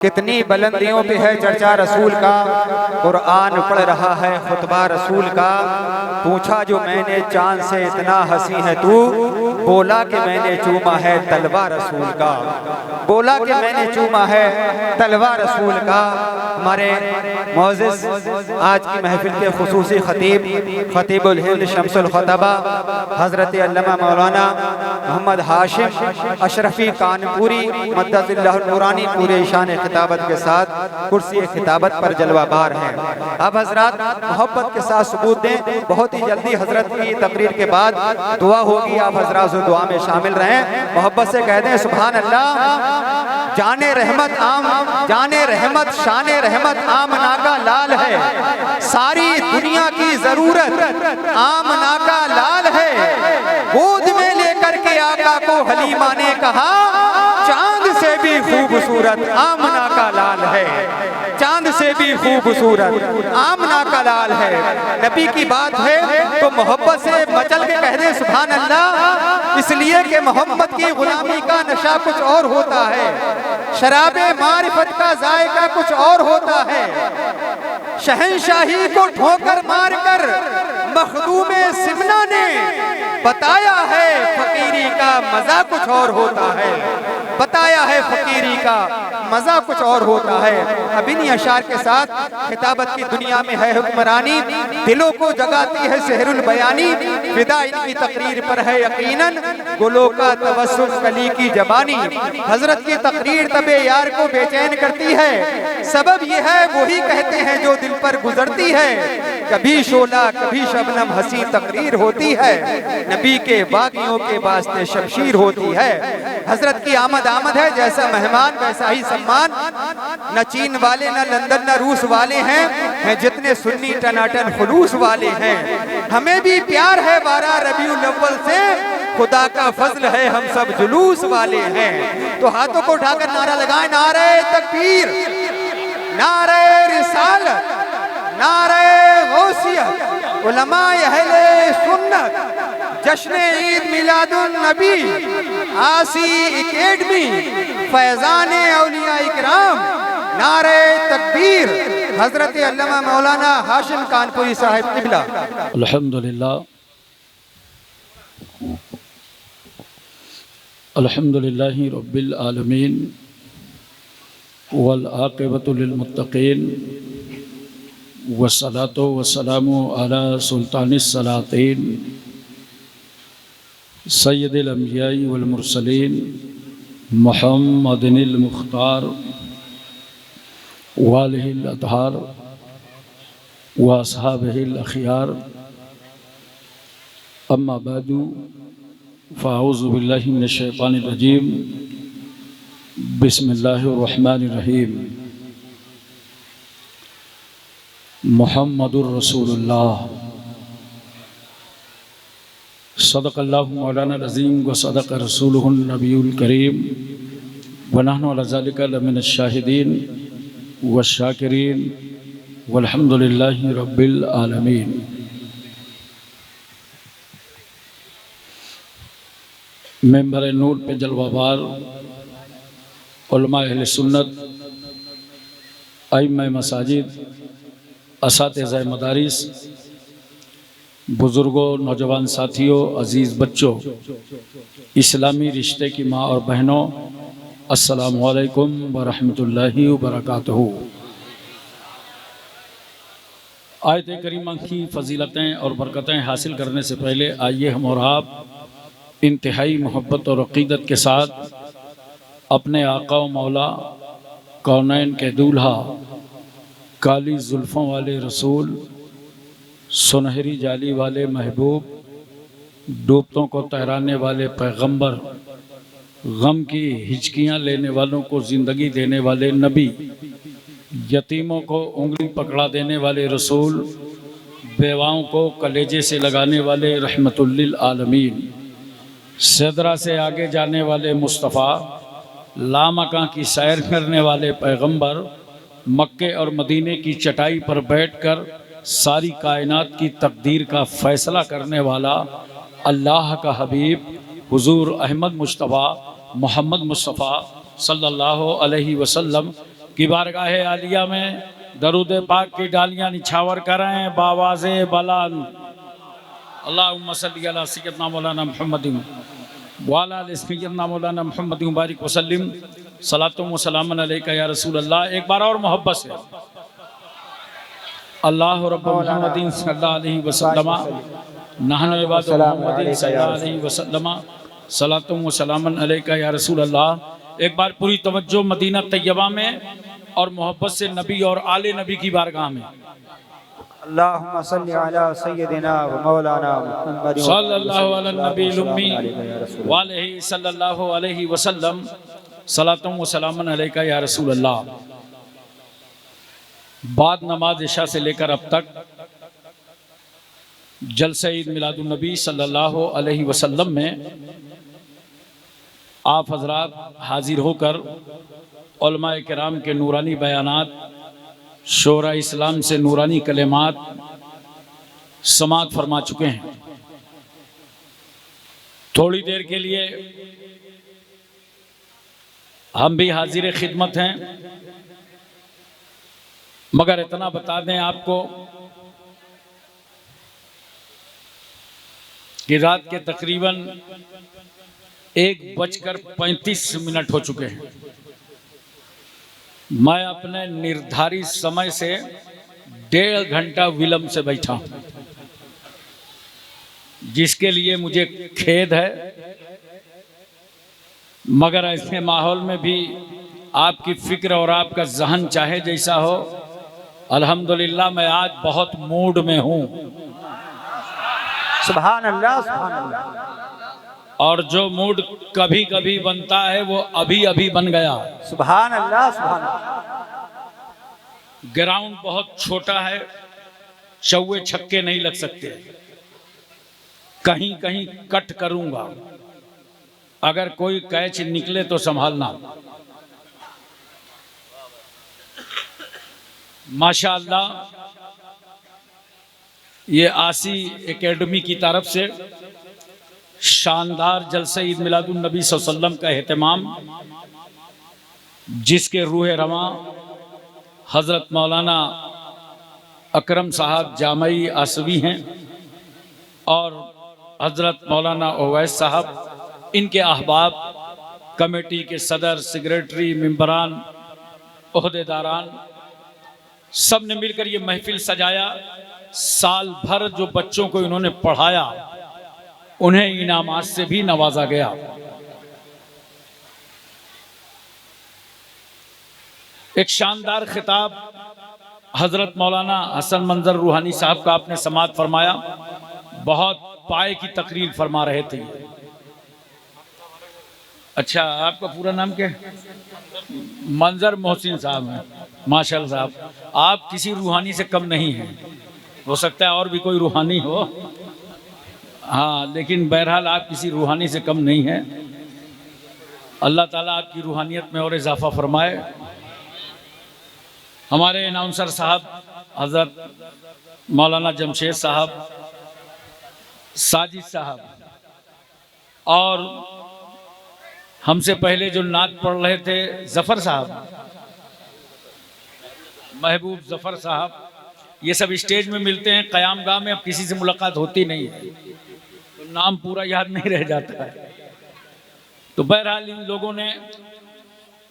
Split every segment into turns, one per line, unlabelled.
कितनी बुलंदियों पे है चर्चा रसूल का, कुरान पढ़ रहा है खुतबा रसूल का। पूछा जो मैंने चांद से इतना हंसी है तू, बोला कि मैंने चूमा है तलवा रसूल का, बोला कि मैंने चूमा है तलवा रसूल का। हमारे मोअज़्ज़िज़ आज की महफिल के खुसूसी खतीब खतीबुल हिंद शम्सुल खुतबा हज़रत अल्लामा मौलाना मोहम्मद हाशिम अशरफी कानपुरी मद्दज़िल्लाहुल नूरानी पूरे शान खिताबत के साथ कुर्सी खिताबत पर जलवाबार हैं। अब हजरत मोहब्बत के साथ सबूत दें। बहुत ही जल्दी हजरत की तकरीर के बाद दुआ होगी, आप हजरात दुआ में शामिल रहें। मोहब्बत से कह दें सुभान अल्लाह। जाने रहमत आम, जाने रहमत शाने रहमत आमना का लाल है, सारी दुनिया की जरूरत आमना का लाल है। गोद में लेकर के आका को हलीमा ने कहा, चांद से भी खूबसूरत आमना का लाल है, चांद से भी खूबसूरत आमना का लाल है। नबी की बात है तो मोहब्बत से मचल के कह दे सुभान अल्लाह। इसलिए कि मोहब्बत की गुलामी का नशा कुछ और होता है, शराबे मारिफत का जायका कुछ और होता है। शहंशाही को ठोकर मारकर मखदूमे सिमना ने बताया है फकीरी का मजा कुछ और होता है, बताया है फकीरी का मजा कुछ और होता है। अब इन्हीं अशार के साथ खिताबत की दुनिया में है हुक्मरानी, दिलों को जगाती है सहरुल बयानी। फिदा इनकी तकरीर पर है यकीनन, गुलों का तवस्सुल कली की जबानी। हजरत की तकरीर तबे यार को बेचैन करती है, सबब यह है वही कहते हैं जो दिल पर गुजरती है। कभी शोला कभी शबनम हंसी तकरीर होती है, नबी के बागियों के वास्ते शमशीर होती है। हजरत की आमद आमद है, जैसा मेहमान वैसा ही सम्मान। न चीन वाले न लंदन न रूस वाले हैं जितने सुन्नी टनाटन खुलूस वाले हैं। हमें भी प्यार है 12 रबीउल अव्वल से, खुदा का फजल है हम सब जुलूस वाले हैं। तो हाथों को उठाकर नारा लगाए, नारे तकबीर, नारे रिसालत, नारे गौसियत, उलमाए अहले सुन्नत, जश्न ईद मिलादुन नबी, आसी एकेडमी, फैजान औलिया इकराम, नारे तकबीर। हजरत अल्लामा मौलाना हाशिम कानपुरी साहिब किबला।
अल्हम्दुलिल्लाह, अल्हम्दुलिल्लाहि रब्बिल आलमीन वल आक़िबतु लिल मुत्तक़ीन वस्सलातु वस्सलामु अला सुल्तानिस सलातीन सय्यदिल अंबियाई वल मुरसलीन मुहम्मदिनिल मुख्तार वालिहिल अतहार व अस्हाबिहिल अखियार। अम्मा बादु फ़ाऊज़ु बिल्लाहि मिनश शैतानिर रजीम। बिस्मिल्लाहिर रहमानिर रहीम। मुहम्मदुर रसूलुल्लाह सदक़ल्लाहु मौलाना अज़ीम व सदक़ रसूलुहुन नबियुल करीम व नहनु अला ज़ालिका लमिनश शाहिदीन व शाकिरीन वल्हम्दुलिल्लाहि रब्बिल आलमीन। मेंबर नूर पे जलवाबार उलमा अहले सुन्नत, आइम्मा मसाजिद, असातिज़ा मदारिस, बुज़ुर्गों, नौजवान साथियों, अज़ीज़ बच्चों, इस्लामी रिश्ते की माँ और बहनों, अस्सलामु अलैकुम व रहमतुल्लाहि व बरकातहू। आयत करीमा की फ़जीलतें और बरकतें हासिल करने से पहले आइए हम और आप इंतहाई मोहब्बत और अक़ीदत के साथ अपने आका व मौला कौनैन के दूल्हा, काली जुल्फ़ों वाले रसूल, सुनहरी जाली वाले महबूब, डूबतों को तहराने वाले पैगंबर, गम की हिचकियाँ लेने वालों को ज़िंदगी देने वाले नबी, यतीमों को उंगली पकड़ा देने वाले रसूल, बेवाओं को कलेजे से लगाने वाले रहमतुल लिल आलमीन, सदरा से आगे जाने वाले मुस्तफ़ा, लामका की सैर करने वाले पैगंबर, मक्के और मदीने की चटाई पर बैठकर सारी कायनात की तकदीर का फ़ैसला करने वाला अल्लाह का हबीब हुजूर अहमद मुस्तफ़ा मोहम्मद मुस्तफ़ा सल्लल्लाहु अलैहि वसल्लम की बारगाह आलिया में दरूद पाक की डालियां निछावर करें बावाज़े बलान। अल्लाहुम्मा सल्ली अला सय्यदना मौलाना मुहम्मदिन व अला आलि सय्यदना मौलाना मुहम्मदिन बारिक वसल्लिम सलातुम व सलामुन अलैका या रसूल अल्लाह। एक बार और मोहब्बत से अल्लाह रब्ब मुहम्मदिन सल्लल्लाहु अलैहि वसल्लम नहनु इबादु मुहम्मदिन सल्लल्लाहु अलैहि वसल्लम सलातुम व सलामुन अलैका या रसूल अल्लाह। एक बार पूरी तवज्जो मदीना तैयबा में और मोहब्बत से नबी और आले नबी की बारगाह में।
अल्लाहुम्मा सल्ली अला सय्यदिना व मौलाना मुहम्मद
सल्लल्लाहु अला नबील उम्मी व अलैहि सल्लल्लाहु अलैहि वसल्लम सलातुम व सलामुन अलैका या रसूल अल्लाह। बाद नमाज इशा से लेकर अब तक जलसा ईद मिलादुन नबी सल्लल्लाहु अलैहि वसल्लम में आप हजरात हाजिर होकर उलमाए किराम के नूरानी बयानात, शोरा इस्लाम से नूरानी कलेमात समाअत फरमा चुके हैं। थोड़ी देर के लिए हम भी हाजिर खिदमत हैं, मगर इतना बता दें आपको कि रात के तकरीबन 1:35 हो चुके हैं। मैं अपने निर्धारित समय से 1.5 घंटा विलंब से बैठा हूं, जिसके लिए मुझे खेद है, मगर ऐसे माहौल में भी आपकी फिक्र और आपका जहन चाहे जैसा हो, अल्हम्दुलिल्लाह मैं आज बहुत मूड में हूं।
सुभान अल्लाह सुभान अल्लाह।
और जो मूड कभी कभी बनता है वो अभी अभी बन गया।
सुभान अल्लाह सुभान अल्लाह।
ग्राउंड बहुत छोटा है, चौवे छक्के नहीं लग सकते, कहीं कहीं कट करूंगा, अगर कोई कैच निकले तो संभालना। माशाअल्लाह ये आसी एकेडमी की तरफ से शानदार जलसा ईद मिलादुन नबी सल्लल्लाहु अलैहि वसल्लम का एहतमाम, जिसके रूह रवां हज़रत मौलाना अकरम साहब जामई आसवी हैं और हज़रत मौलाना ओवैस साहब, इनके अहबाब, कमेटी के सदर, सेक्रेटरी, मेंबरान, ओहदेदारान, सब ने मिलकर ये महफिल सजाया। साल भर जो बच्चों को इन्होंने पढ़ाया, उन्हें इनामात से भी नवाजा गया। एक शानदार खिताब हजरत मौलाना हसन मंजर रूहानी साहब का आपने समाअत फरमाया, बहुत पाए की तकरीर फरमा रहे थे। अच्छा, आपका पूरा नाम क्या है? मंजर मोहसिन साहब हैं। माशाअल्लाह साहब, आप किसी रूहानी से कम नहीं हैं। हो सकता है और भी कोई रूहानी हो, हाँ, लेकिन बहरहाल आप किसी रूहानी से कम नहीं हैं। अल्लाह ताला आपकी रूहानियत में और इजाफा फरमाए। हमारे अनाउंसर साहब हज़रत मौलाना जमशेद साहब, साजिद साहब, और हमसे पहले जो नात पढ़ रहे थे जफ़र साहब, महबूब जफ़र साहब, ये सब स्टेज में मिलते हैं, क़यामगाह में अब किसी से मुलाकात होती नहीं है, तो नाम पूरा याद नहीं रह जाता है। तो बहरहाल इन लोगों ने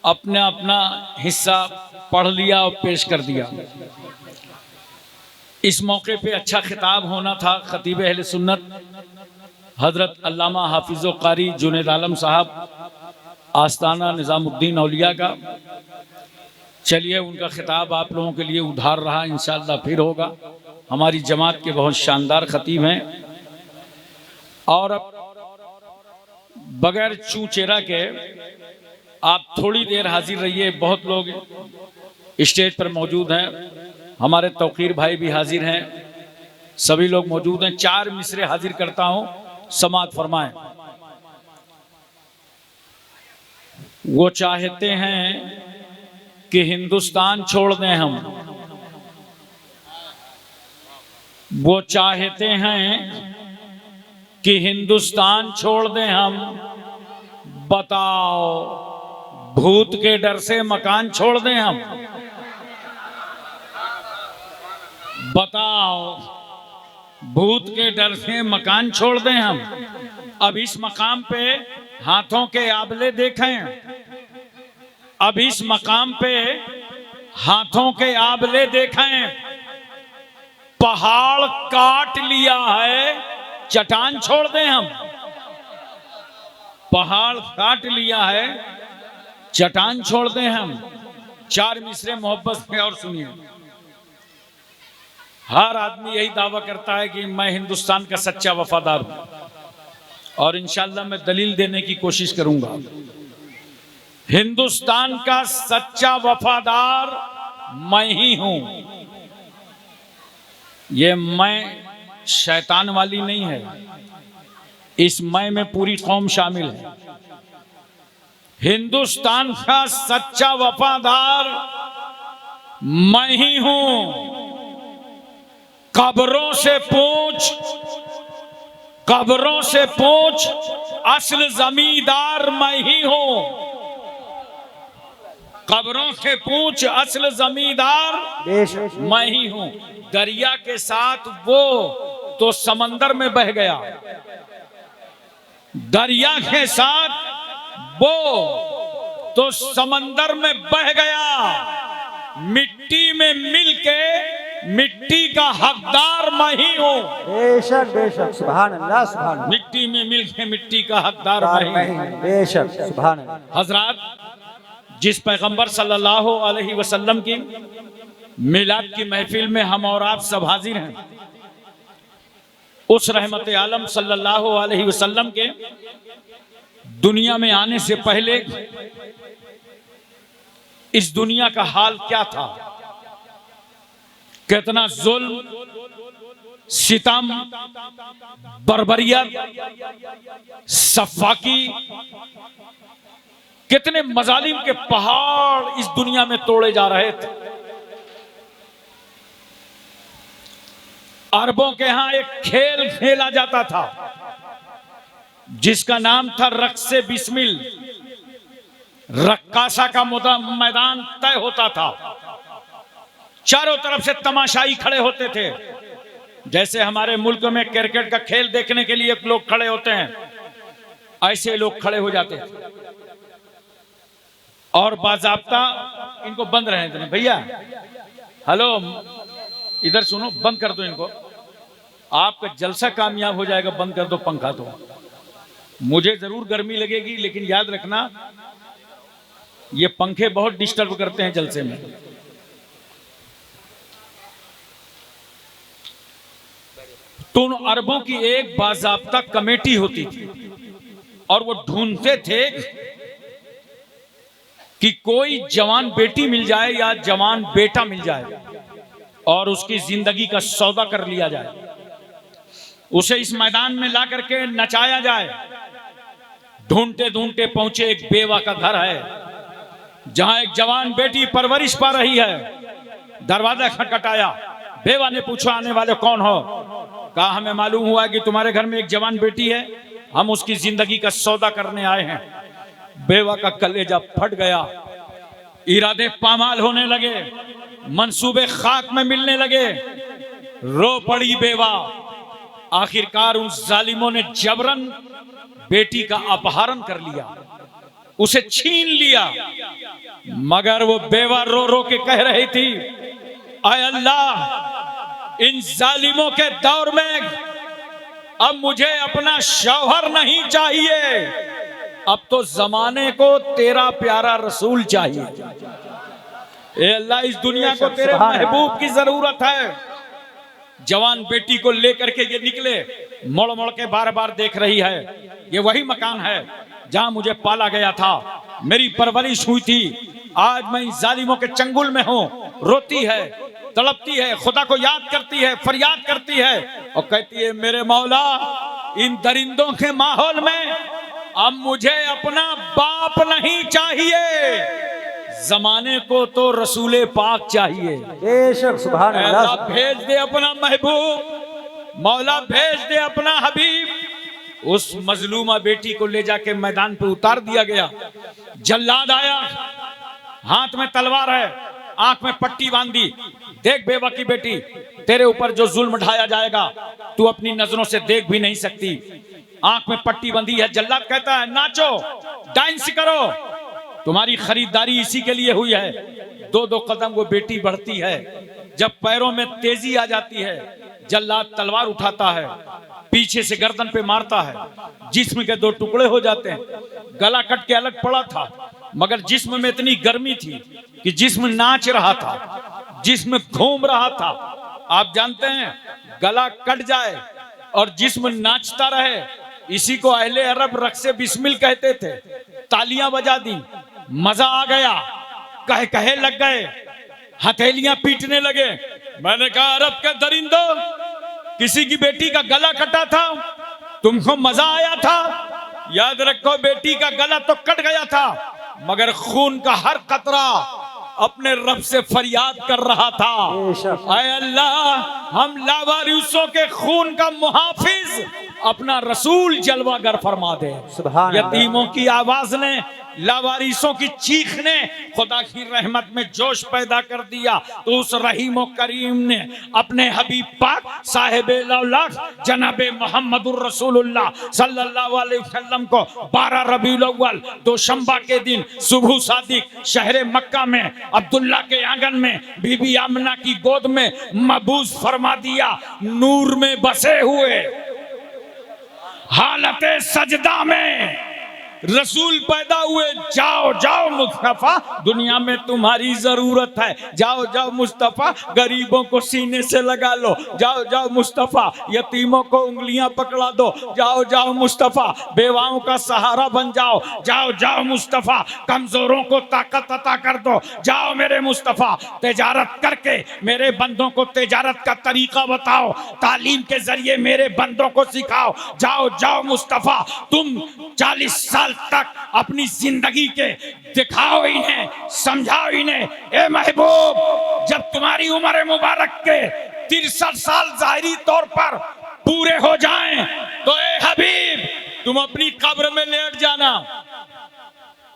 अपना अपना हिस्सा पढ़ लिया और पेश कर दिया। इस मौके पे अच्छा खिताब होना था खतीब अहले सुन्नत हज़रत अल्लामा हाफिज़ो कारी जुनैद आलम साहब, आस्ताना निज़ामुद्दीन औलिया का। चलिए, उनका खिताब आप लोगों के लिए उधार रहा, इंशाअल्लाह फिर होगा। हमारी जमात के बहुत शानदार खतीब हैं, और अब बगैर चूचेरा के आप थोड़ी देर हाजिर रहिए। बहुत लोग स्टेज पर मौजूद हैं, हमारे तौकीर भाई भी हाजिर हैं, सभी लोग मौजूद हैं। 4 मिसरे हाजिर करता हूं, समाअत फरमाएं। वो चाहते हैं कि हिंदुस्तान छोड़ दें हम, वो चाहते हैं कि हिंदुस्तान छोड़ दें हम, बताओ भूत के डर से मकान छोड़ दें हम? बताओ, भूत के डर से मकान छोड़ दें हम? अब इस मकाम पे हाथों के आबले देखें, अब इस मकाम पे हाथों के आबले देखें। पहाड़ काट लिया है, चट्टान छोड़ दें हम? पहाड़ काट लिया है, चट्टान छोड़ दें हम? 4 मिसरे मोहब्बत में और सुनिए। हर आदमी यही दावा करता है कि मैं हिंदुस्तान का सच्चा वफादार हूं, और इंशाअल्लाह मैं दलील देने की कोशिश करूंगा। हिंदुस्तान का सच्चा वफादार मैं ही हूं। ये मैं शैतान वाली नहीं है, इस मैं में पूरी कौम शामिल है। हिंदुस्तान का सच्चा वफादार मैं ही हूं। कब्रों से पूछ, कब्रों से पूछ, असल जमींदार मैं ही हूं। कब्रों से पूछ, असल जमींदार मैं ही हूं। दरिया के साथ वो तो समंदर में बह गया, दरिया के साथ वो तो समंदर में बह गया। मिट्टी में मिलके मिट्टी का हकदार मैं ही हूं।
बेशक बेशक, सुभान अल्लाह सुभान अल्लाह।
मिट्टी में मिलके मिट्टी का हकदार मैं ही हूं।
बेशक, सुभान अल्लाह।
हजरात, जिस पैगंबर सल्लल्लाहु अलैहि वसल्लम की मिलाद की महफिल में हम और आप सब हाजिर हैं, उस रहमत आलम सल्लल्लाहु अलैहि वसल्लम के दुनिया में आने से पहले इस दुनिया का हाल क्या था? कितना जुल्म, सितम, बर्बरियत, सफाकी, कितने मजालिम के पहाड़ इस दुनिया में तोड़े जा रहे थे। अरबों के यहां एक खेल खेला जाता था जिसका नाम था रक्से बिस्मिल। रक्कासा का मैदान तय होता था, चारों तरफ से तमाशाई खड़े होते थे। जैसे हमारे मुल्क में क्रिकेट का खेल देखने के लिए लोग खड़े होते हैं, ऐसे लोग खड़े हो जाते थे और बाज़ाब्ता इनको बंद रहने दें। भैया हेलो, इधर सुनो, बंद कर दो इनको, आपका जलसा कामयाब हो जाएगा, बंद कर दो पंखा। तो मुझे जरूर गर्मी लगेगी, लेकिन याद रखना ये पंखे बहुत डिस्टर्ब करते हैं जलसे में। तो उन अरबों की एक बाज़ाब्ता कमेटी होती थी और वो ढूंढते थे कि कोई जवान बेटी मिल जाए या जवान बेटा मिल जाए और उसकी जिंदगी का सौदा कर लिया जाए, उसे इस मैदान में ला करके नचाया जाए। ढूंढते ढूंढते पहुंचे एक बेवा का घर है जहां एक जवान बेटी परवरिश पा रही है। दरवाजा खटखटाया, बेवा ने पूछा आने वाले कौन हो? कहा हमें मालूम हुआ कि तुम्हारे घर में एक जवान बेटी है, हम उसकी जिंदगी का सौदा करने आए हैं। बेवा का कलेजा फट गया, इरादे पामाल होने लगे, मंसूबे खाक में मिलने लगे, रो पड़ी बेवा। आखिरकार उन जालिमों ने जबरन बेटी का अपहरण कर लिया, उसे छीन लिया। मगर वो बेवा रो रो के कह रही थी, आय अल्लाह, इन जालिमों के दौर में अब मुझे अपना शौहर नहीं चाहिए, अब तो जमाने को तेरा प्यारा रसूल चाहिए। ए अल्लाह, इस दुनिया को तेरे महबूब की जरूरत है। जवान बेटी को लेकर के ये निकले, मुड़ मुड़ के बार बार देख रही है, ये वही मकान है जहां मुझे पाला गया था, मेरी परवरिश हुई थी। आज मैं इन जालिमों के चंगुल में हूं। रोती है, तड़पती है, खुदा को याद करती है, फरियाद करती है और कहती है, मेरे मौला, इन दरिंदों के माहौल में अब मुझे अपना बाप नहीं चाहिए, जमाने को तो रसूले पाक चाहिए।
बेशक, सुभान अल्लाह।
भेज दे अपना महबूब, मौला भेज दे अपना हबीब, उस मजलूमा बेटी को ले जाके मैदान पे उतार दिया गया। जल्लाद आया, हाथ में तलवार है, आंख में पट्टी बांधी, देख बेवा की बेटी, तेरे ऊपर जो जुल्म ढाया जाएगा तू अपनी नजरों से देख भी नहीं सकती। आंख में पट्टी बंधी है। जल्लाद कहता है नाचो, डांस करो, तुम्हारी खरीदारी इसी के लिए हुई है। दो दो कदम वो बेटी बढ़ती है। जब पैरों में तेजी आ जाती है, जल्लाद तलवार उठाता है, पीछे से गर्दन पे मारता है, जिस्म के दो टुकड़े हो जाते हैं। गला कट के अलग पड़ा था, मगर जिस्म में इतनी गर्मी थी कि जिस्म नाच रहा था, जिस्म घूम रहा था। आप जानते हैं, गला कट जाए और जिस्म नाचता रहे, इसी को अहले अरब रक्से बिस्मिल कहते थे। तालियां बजा दी, मजा आ गया, कहे कहे लग गए, हथेलियां पीटने लगे। मैंने कहा अरब के दरिंदो, किसी की बेटी का गला कटा था, तुमको मजा आया था? याद रखो, बेटी का गला तो कट गया था, मगर खून का हर कतरा अपने रब से फरियाद कर रहा था, ऐ अल्लाह हम लावारिसों के खून का मुहाफिज अपना रसूल जलवागर फरमा दे। यतीमों की आवाज ने, लावारिसों की चीख ने खुदा की रहमत में जोश पैदा कर दिया। तो उस रहीम करीम ने अपने हबीब पाक साहिब लौलाद जनाब मोहम्मदुर रसूलुल्लाह सल्लल्लाहु अलैहि वसल्लम को 12 रबीउल अव्वल दोशंबा के दिन सुबह सादिक शहर मक्का में अब्दुल्ला के आंगन में बीबी आमना की गोद में मबूस फरमा दिया। नूर में बसे हुए हालत सजदा में रसूल पैदा हुए। जाओ जाओ मुस्तफा, दुनिया में तुम्हारी जरूरत है। जाओ जाओ मुस्तफा, गरीबों को सीने से लगा लो। जाओ जाओ मुस्तफा, यतीमों को उंगलियां पकड़ा दो। जाओ जाओ मुस्तफा, बेवाओं का सहारा बन जाओ। जाओ जाओ मुस्तफा, कमजोरों को ताकत अता कर दो। जाओ मेरे मुस्तफा, तिजारत करके मेरे बंदों को तिजारत का तरीका बताओ, तालीम के जरिए मेरे बंदों को सिखाओ। जाओ जाओ मुस्तफा, तुम 40 साल तक अपनी जिंदगी के दिखाओ इन्हें, समझाओ इन्हें। ए महबूब, जब तुम्हारी उम्र मुबारक के 63 साल जाहिरी तौर पर पूरे हो जाएं, तो ए हबीब तुम अपनी कब्र में लेट जाना।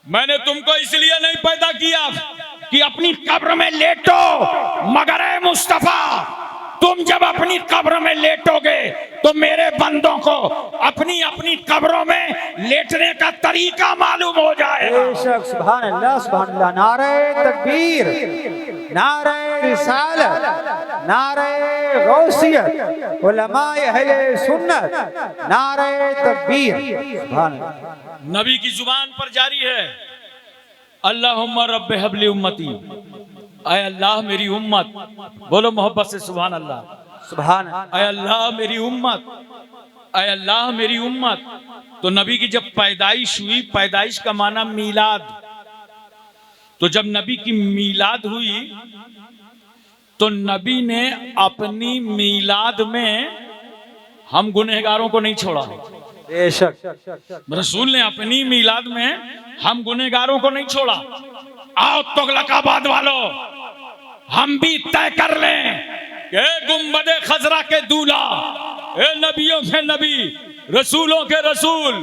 मैंने तुमको इसलिए नहीं पैदा किया कि अपनी कब्र में लेटो, मगर ए मुस्तफा, तुम जब अपनी कब्र में लेटोगे तो मेरे बंदों को अपनी अपनी कब्रों में लेटने का तरीका मालूम हो जाएगा।
सुभान अल्लाह, सुभान अल्लाह। नारे तकबीर, नारे रिसालत, नारे गौसियत, उलमाए अहले सुन्नत, नारे तकबीर। सुभान अल्लाह।
नबी की जुबान पर जारी है, अल्लाहुम्मा रब्बे हबली उम्मती, ऐ अल्लाह मेरी उम्मत। बोलो मोहब्बत से सुभान अल्लाह।
सुभान
ऐ अल्लाह मेरी उम्मत, ऐ अल्लाह मेरी उम्मत। तो नबी की जब पैदाइश हुई, पैदाइश का माना मीलाद, तो जब नबी की मीलाद हुई तो नबी ने अपनी मीलाद में हम गुनहगारों को नहीं छोड़ा।
बेशक
रसूल ने अपनी मीलाद में हम गुनहगारों को नहीं छोड़ा। आओ तुगलकाबाद वालों, हम भी तय कर लें कि गुंबदे खजरा के दूल्हा, ए नबियों के नबी, रसूलों के रसूल,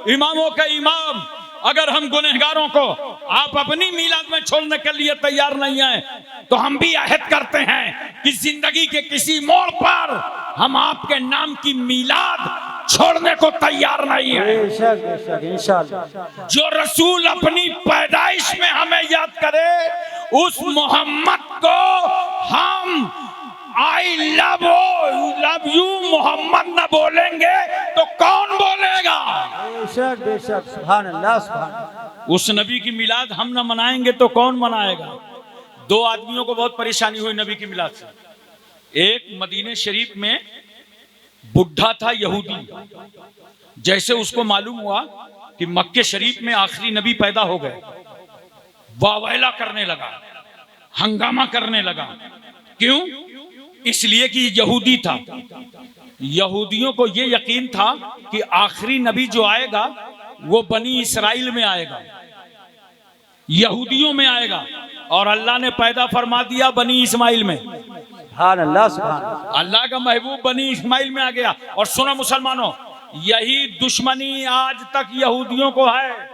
इमामों के इमाम, अगर हम गुनहगारों को आप अपनी मीलाद में छोड़ने के लिए तैयार नहीं है, तो हम भी अहद करते हैं कि जिंदगी के किसी मोड़ पर हम आपके नाम की मीलाद छोड़ने को तैयार नहीं है।
बेशक बेशक इंशाअल्लाह।
जो रसूल अपनी पैदाइश में हमें याद करे, उस मोहम्मद को हम आई लव यू मोहम्मद न बोलेंगे तो कौन बोलेगा?
बेशक बेशक, सुभान अल्लाह, सुभान अल्लाह।
उस नबी की मिलाद हम न मनाएंगे तो कौन मनाएगा? 2 आदमियों को बहुत परेशानी हुई नबी की मिलाद से। एक मदीने शरीफ में बुढ़ा था यहूदी, जैसे उसको मालूम हुआ कि मक्के शरीफ में आखिरी नबी पैदा हो गए, वावैला करने लगा, हंगामा करने लगा। क्यों? इसलिए कि यहूदी था। यहूदियों को यह यकीन था कि आखिरी नबी जो आएगा वो बनी इसराइल में आएगा, यहूदियों में आएगा, और अल्लाह ने पैदा फरमा दिया बनी इस्माइल में।
सुभान अल्लाह, सुभान अल्लाह।
अल्लाह का महबूब बनी इस्माइल में आ गया। और सुनो मुसलमानों, यही दुश्मनी आज तक यहूदियों को है,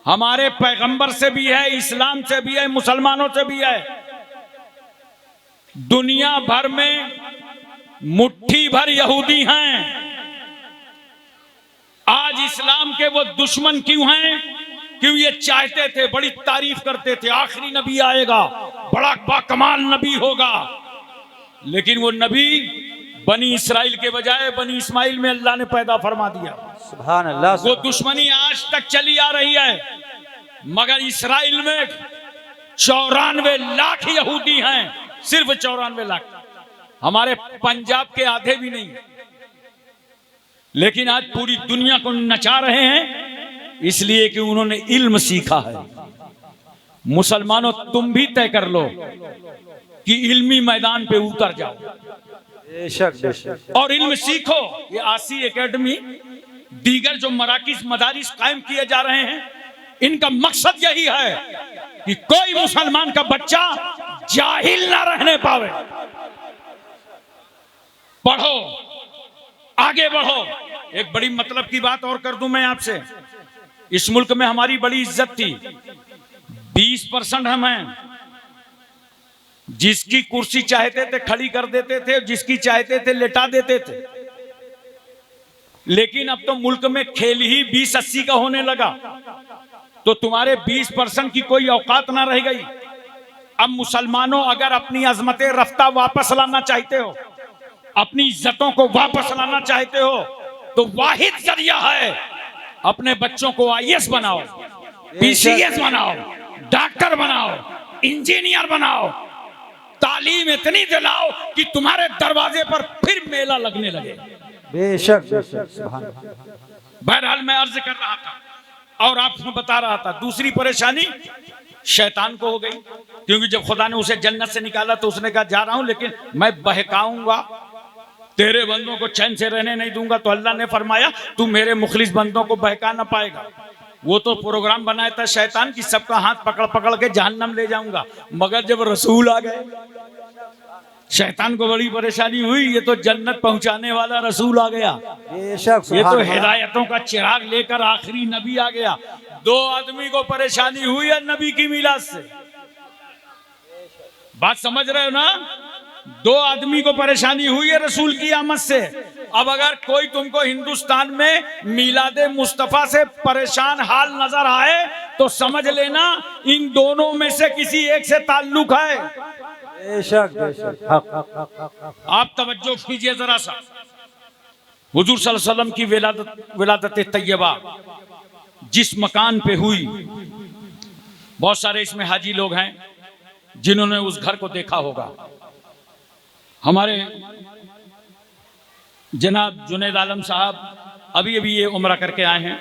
हमारे पैगंबर से भी है, इस्लाम से भी है, मुसलमानों से भी है। दुनिया भर में मुट्ठी भर यहूदी हैं। आज इस्लाम के वो दुश्मन क्यों हैं? क्यों? ये चाहते थे, बड़ी तारीफ करते थे, आखिरी नबी आएगा, बड़ा बाकमाल नबी होगा, लेकिन वो नबी बनी इस्राइल के बजाय बनी इस्माइल में अल्लाह ने पैदा फरमा दिया।
सुभान अल्लाह।
वो दुश्मनी आज तक चली आ रही है, मगर इस्राइल में 94 लाख यहूदी हैं, सिर्फ 94 लाख, हमारे पंजाब के आधे भी नहीं। लेकिन आज पूरी दुनिया को नचा रहे हैं, इसलिए कि उन्होंने इल्म सीखा है। मुसलमानों, तुम भी तय कर लो कि इल्मी मैदान पे उतर जाओ,
बेशक
और इल्म सीखो। ये आसी एकेडमी, दीगर जो मराकिज मदारिस कायम किए जा रहे हैं, इनका मकसद यही है कि कोई मुसलमान का बच्चा जाहिल ना रहने पावे। पढ़ो, आगे बढ़ो। एक बड़ी मतलब की बात और कर दूं मैं आपसे, इस मुल्क में हमारी बड़ी इज्जत थी, 20% हम हैं, जिसकी कुर्सी चाहते थे खड़ी कर देते थे, जिसकी चाहते थे लेटा देते थे। लेकिन अब तो मुल्क में खेल ही 20-80 का होने लगा, तो तुम्हारे 20% की कोई औकात ना रह गई। अब मुसलमानों, अगर अपनी अजमतें रफ्ता वापस लाना चाहते हो, अपनी इज्जतों को वापस लाना चाहते हो, तो वाहिद जरिया है, अपने बच्चों को IAS बनाओ, PCS बनाओ, डॉक्टर बनाओ, इंजीनियर बनाओ, तालीम इतनी दिलाओ कि तुम्हारे दरवाजे पर फिर मेला लगने लगे।
बेशक।
बहरहाल मैं अर्ज कर रहा था और आपको बता रहा था, दूसरी परेशानी शैतान को हो गई, क्योंकि जब खुदा ने उसे जन्नत से निकाला तो उसने कहा जा रहा हूं, लेकिन मैं बहकाऊंगा, तेरे बंदों को चैन से रहने नहीं दूंगा। तो अल्लाह ने फरमाया, तू मेरे मुखलिस बंदों को बहका ना पाएगा। वो तो प्रोग्राम बनाया था शैतान की, सबका हाथ पकड़ पकड़ के जहन्नम ले जाऊंगा, मगर जब रसूल आ गए, शैतान को बड़ी परेशानी हुई, ये तो जन्नत पहुंचाने वाला रसूल आ गया, ये तो हिदायतों का चिराग लेकर आखिरी नबी आ गया। 2 आदमी को परेशानी हुई है नबी की मिलाद से, बात समझ रहे हो ना? 2 आदमी को परेशानी हुई है रसूल की आमद से। अब अगर कोई तुमको हिंदुस्तान में मिलादे मुस्तफा से परेशान हाल नजर आए, तो समझ लेना इन दोनों में से किसी एक से ताल्लुक है।
बेशक।
आप तवज्जो कीजिए जरा सा, हुजूर सल्लल्लाहु अलैहि वसल्लम की विलादत तैयबा जिस मकान पे हुई, बहुत सारे इसमें हाजी लोग हैं जिन्होंने उस घर को देखा होगा। हमारे जनाब जुनैद आलम साहब अभी अभी ये उम्रा करके आए हैं,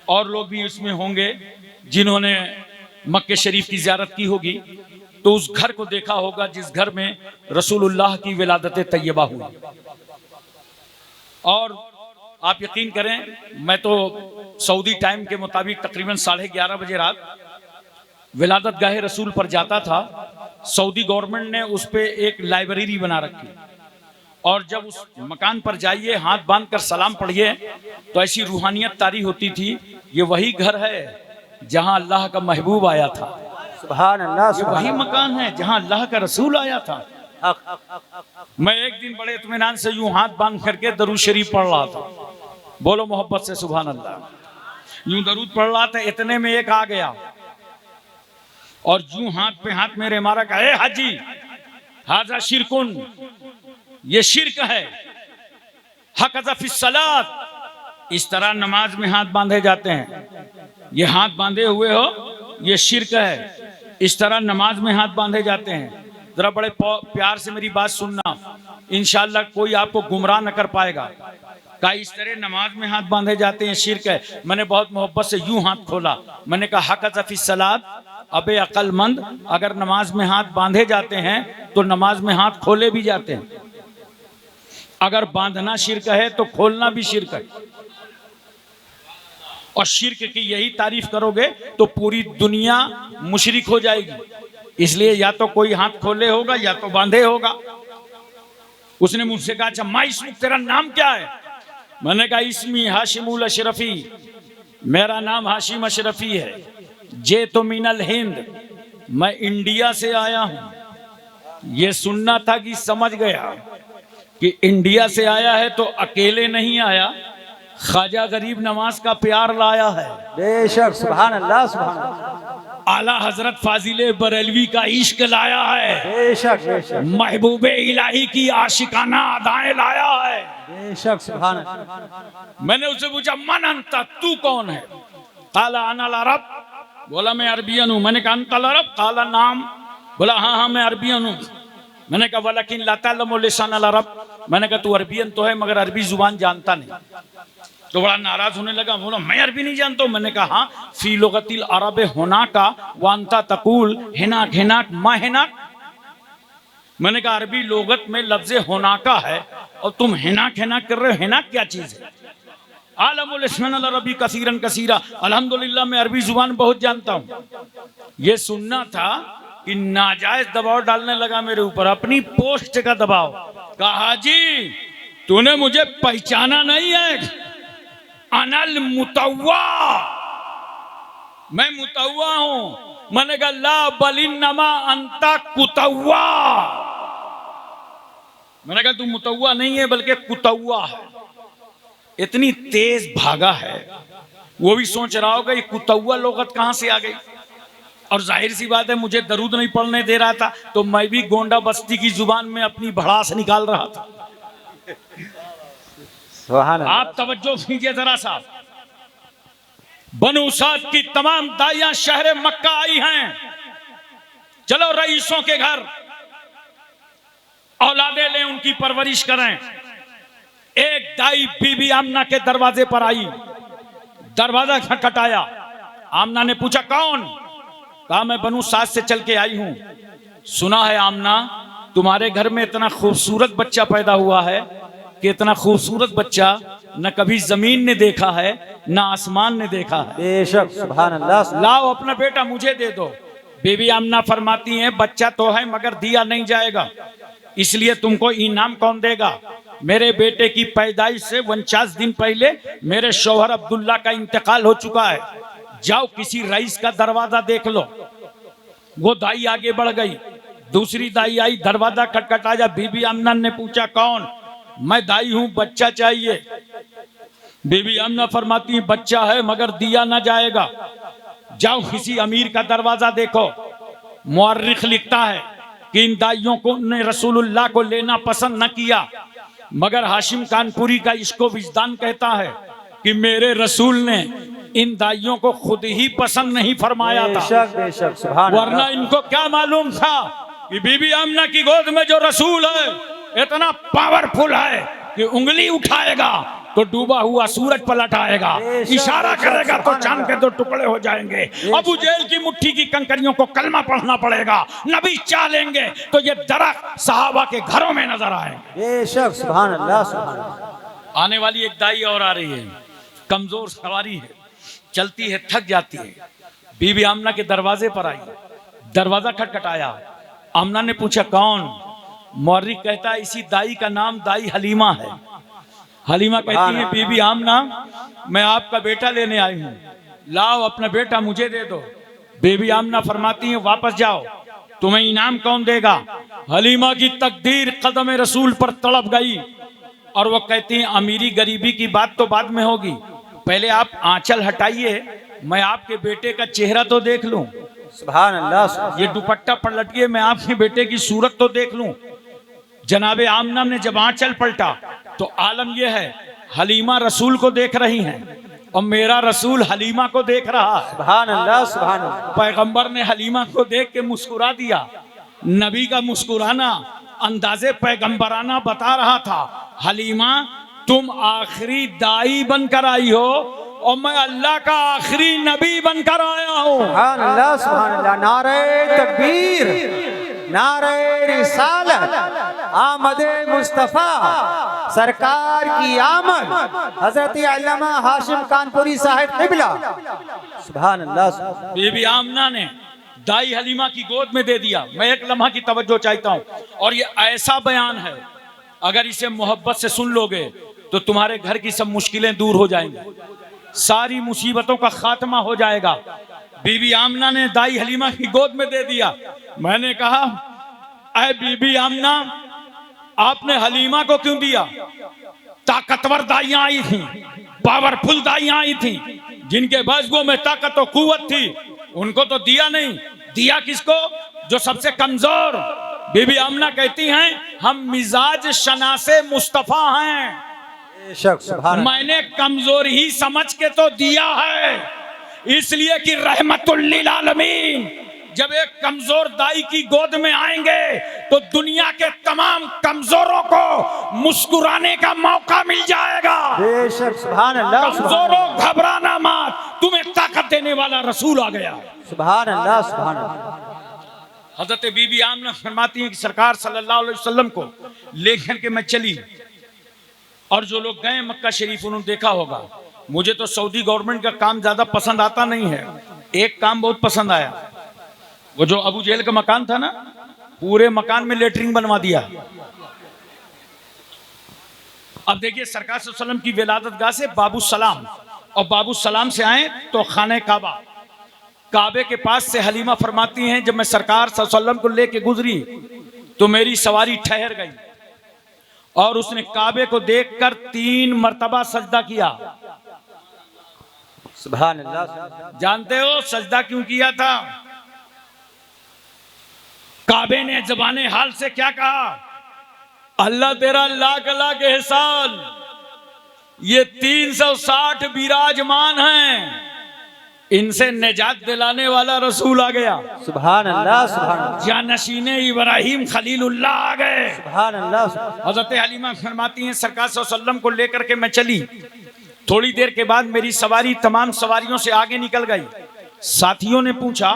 और लोग भी इसमें होंगे जिन्होंने मक्के शरीफ की ज़ियारत की होगी, तो उस घर को देखा होगा जिस घर में रसूलुल्लाह की विलादत तैयबा हुई। और आप यकीन करें, मैं तो सऊदी टाइम के मुताबिक तकरीबन 11:30 बजे रात विलादत गाहे रसूल पर जाता था। सऊदी गवर्नमेंट ने उस पे एक लाइब्रेरी बना रखी, और जब उस मकान पर जाइए, हाथ बांधकर सलाम पढ़िए, तो ऐसी रूहानियत तारी होती थी। ये वही घर है जहां अल्लाह का महबूब आया था,
सुभान अल्लाह।
ये वही मकान है जहां अल्लाह का रसूल आया था। मैं एक दिन बड़े इत्मीनान से यूं हाथ बांध करके दरूद शरीफ पढ़ रहा था, बोलो मोहब्बत से सुभान अल्लाह। यूं दरूद पढ़ रहा था, इतने में एक आ गया और यूं हाथ पे हाथ मेरे मारा, कहा ए हाजी हाजा शिरकुन, ये शिरक है। हकज़ा फिस सलात, इस तरह नमाज में हाथ बांधे जाते हैं, ये हाथ बांधे हुए हो, ये शिरक है। इस तरह नमाज में हाथ बांधे जाते हैं। जरा बड़े प्यार से मेरी बात सुनना, इंशाअल्लाह कोई आपको गुमराह न कर पाएगा। कहा इस तरह नमाज में हाथ बांधे जाते हैं, शिरक है। मैंने बहुत मोहब्बत से यूं हाथ खोला, मैंने कहा हकज़ा फिस सलात, अबे अक्लमंद, अगर नमाज में हाथ बांधे जाते हैं तो नमाज में हाथ खोले भी जाते हैं। अगर बांधना शिरक है तो खोलना भी शिरक है, और शिरक की यही तारीफ करोगे तो पूरी दुनिया मुशरिक हो जाएगी। इसलिए या तो कोई हाथ खोले होगा या तो बांधे होगा। उसने मुझसे कहा, अच्छा माइस, तेरा नाम क्या है? मैंने कहा इसमी हाशिमुल अशरफी, मेरा नाम हाशिम अशरफी है। जे तो मिनल हिंद, मैं इंडिया से आया हूं। ये सुनना था कि समझ गया कि इंडिया से आया है तो अकेले नहीं आया, ख्वाजा गरीब नवाज का प्यार लाया है।
बेशक, सुभान अल्लाह, सुभान अल्लाह।
आला हजरत फाजिले बरेलवी का इश्क लाया है।
बेशक बेशक,
महबूबे इलाही की आशिकाना अदाएं लाया है।
बेशक, सुभान अल्लाह।
मैंने उससे पूछा मन अंता, तू कौन है? काला अनल अरब, बोला मैं अरबियन हूँ। मैंने कहा अंतल अरब, काला नाम, बोला हाँ हाँ मैं अरबियन हूँ। मैंने कहा वलकिन ला तअलमु लिसान अल अरब, मैंने कहा तू अरबियन तो है मगर अरबी जुबान जानता नहीं। तो बड़ा नाराज होने लगा, बोला मैं अरबी नहीं जानता हूँ। मैंने कहा हाँ, फी लुगतिल अरब होना का वांता तकूल हिनाक हिनाक मा हिनाक। मैंने कहा अरबी लोगत में लफ्ज़े होना का है और तुम हिनाक हिनाक कर रहे हो। हिनाक क्या चीज है? आलमुल इस्मान अल अरबी कसीरन कसीरा, अल्हम्दुलिल्लाह मैं अरबी जुबान बहुत जानता हूँ। ये सुनना था कि नाजायज दबाव डालने लगा मेरे ऊपर, अपनी पोस्ट का दबाव। कहा हाजी तूने मुझे पहचाना नहीं है, अनल मुतव्वा, मैं मुतव्वा हूं। मैंने कहा ला बलिन्नमा अंता कुतव्वा, मैंने कहा तू मुतव्वा नहीं है बल्कि कुतव्वा है। इतनी तेज भागा है, वो भी सोच रहा होगा ये कुतव्वा लोगत कहां से आ गई। और जाहिर सी बात है मुझे दरूद नहीं पढ़ने दे रहा था तो मैं भी गोंडा बस्ती की जुबान में अपनी भड़ास निकाल रहा था। आप तवज्जो कीजिए जरा सा, बनु साद की तमाम दाइयां शहर मक्का आई हैं। चलो रईसों के घर औलादे लें, उनकी परवरिश करें। एक दाई बीबी आमना के दरवाजे पर आई, दरवाजा खटखटाया। आमना ने पूछा कौन? कहा मैं बनु साद से चल के आई हूं। सुना है आमना तुम्हारे घर में इतना खूबसूरत बच्चा पैदा हुआ है कि इतना खूबसूरत बच्चा न कभी जमीन ने देखा है न आसमान ने देखा है।
बेशक, सुभान अल्लाह।
लाओ अपना बेटा मुझे दे दो। बीबी आमना फरमाती हैं बच्चा तो है मगर दिया नहीं जाएगा, इसलिए तुमको इनाम कौन देगा? मेरे बेटे की पैदाइश से 49 दिन पहले मेरे शौहर अब्दुल्ला का इंतकाल हो चुका है। जाओ किसी रईस का दरवाजा देख लो। वो दाई आगे बढ़ गई, दूसरी दाई आई, दरवाजा खटखटाया। बीबी आमना ने पूछा कौन? मैं दाई हूं, बच्चा चाहिए। बीबी आमना फरमाती है बच्चा है मगर दिया ना जाएगा। जाओ किसी अमीर का दरवाजा देखो। मुअर्रिख लिखता है कि इन दाइयों को ने रसूलुल्लाह को लेना पसंद न किया, मगर हाशिम कानपुरी का इश्को विजदान कहता है कि मेरे रसूल ने इन दाइयों को खुद ही पसंद नहीं फरमाया था।
बेशक बेशक, सुभान अल्लाह।
वरना इनको क्या मालूम था कि बीबी आमना की गोद में जो रसूल है इतना पावरफुल है कि उंगली उठाएगा तो डूबा हुआ सूरज पलट आएगा, इशारा करेगा तो चांद के 2 टुकड़े हो जाएंगे। अबू जेल की मुट्ठी की कंकरियों को कलमा पढ़ना पड़ेगा, नबी चाह लेंगे तो ये दरख्त सहाबा के घरों में नजर आएंगे।
बेशक, सुभान अल्लाह, सुभान अल्लाह।
आने वाली एक दाई और आ रही है, कमजोर सवारी है, चलती है थक जाती है। बीबी आमना के दरवाजे पर आई, दरवाजा खटखटाया। आमना ने पूछा कौन? मौर्रिख कहता है इसी दाई का नाम दाई हलीमा है। हलीमा कहती है बीबी आमना मैं आपका बेटा लेने आई हूँ, लाओ अपना बेटा मुझे दे दो। बीबी आमना फरमाती है वापस जाओ, तुम्हें इनाम कौन देगा? हलीमा की तकदीर कदम रसूल पर तड़प गई और वो कहती है अमीरी गरीबी की बात तो बाद में होगी, पहले आप आंचल हटाइए, मैं आपके बेटे का चेहरा तो देख लूं।
सुभान अल्लाह।
ये दुपट्टा पलटिए, मैं आपके बेटे की सूरत तो देख लूं। जनाबे आमना ने जब आंचल पलटा तो आलम यह है हलीमा रसूल को देख रही हैं और मेरा रसूल हलीमा को देख रहा है।
सुभान अल्लाह, सुभान अल्लाह।
पैगंबर ने हलीमा को देख के मुस्कुरा दिया। नबी का मुस्कुराना अंदाजे पैगंबराना बता रहा था। हलीमा तुम आखिरी दाई बनकर आई हो और मैं अल्लाह का आखिरी नबी बनकर आया हूँ।
सुभान अल्लाह, सुभान अल्लाह। नारे तकबीर, नारे रिसालत, आमद मुस्तफा सरकार की आमद, हजरत अल्लामा हाशिम कानपुरी साहिब क़िबला। सुभान अल्लाह।
बीबी आमना ने दाई हलीमा की गोद में दे दिया। मैं एक लम्हा की तवज्जो चाहता हूँ और ये ऐसा बयान है अगर इसे मोहब्बत से सुन लोगे तो तुम्हारे घर की सब मुश्किलें दूर हो जाएंगी, सारी मुसीबतों का खात्मा हो जाएगा। बीबी आमना ने दाई हलीमा की गोद में दे दिया। मैंने कहा, अरे बीबी आमना, आपने हलीमा को क्यों दिया? ताकतवर दाइयां आई थी, पावरफुल दाइयां आई थी, जिनके बज़्गों में ताकत और कुव्वत थी, उनको तो दिया नहीं। दिया किसको? जो सबसे कमजोर। बीबी आमना कहती हैं, हम मिजाज शनासे मुस्तफा हैं, मैंने कमजोर ही समझ के तो दिया है, इसलिए कि रहमतुल लिल आलमीन जब एक कमजोर दाई की गोद में आएंगे तो दुनिया के तमाम कमजोरों को मुस्कुराने का मौका मिल जाएगा।
बेशक, सुभान अल्लाह।
कमजोरों घबराना मत, तुम्हें ताकत देने वाला रसूल आ गया।
सुभान अल्लाह, सुभान अल्लाह।
हजरत बीबी आमना फरमाती हैं कि सरकार सल्लल्लाहु अलैहि वसल्लम को लेकर के मैं चली, और जो लोग गए मक्का शरीफ उन्होंने देखा होगा। मुझे तो सऊदी गवर्नमेंट का काम ज्यादा पसंद आता नहीं है, एक काम बहुत पसंद आया। वो जो अबू जेहल का मकान था ना, पूरे मकान में लेटरिन बनवा दिया। अब देखिए, सरकार सल्लल्लाहु अलैहि वसल्लम की विलादत गाह से बाबू सलाम, और बाबू सलाम से आए तो खाने काबा, काबे के पास से हलीमा फरमाती हैं, जब मैं सरकार सल्लल्लाहु अलैहि वसल्लम को लेके गुजरी तो मेरी सवारी ठहर गई, और उसने काबे को देखकर 3 मर्तबा सजदा किया।
सुभान अल्लाह।
जानते हो सजदा क्यों किया था? काबे ने ज़बाने हाल से क्या कहा? अल्लाह तेरा लाख लाख एहसान, ये 360 विराजमान हैं, इनसे निजात दिलाने वाला रसूल आ गया।
सुभान अल्लाह, सुभान अल्लाह।
जानशीने इब्राहिम खलीलुल्लाह आ गए।
सुभान अल्लाह।
हजरत हलीमा फरमाती हैं, सरकार सल्लल्लाहु अलैहि वसल्लम को लेकर के मैं चली, थोड़ी देर के बाद मेरी सवारी तमाम सवारियों से आगे निकल गई। साथियों ने पूछा,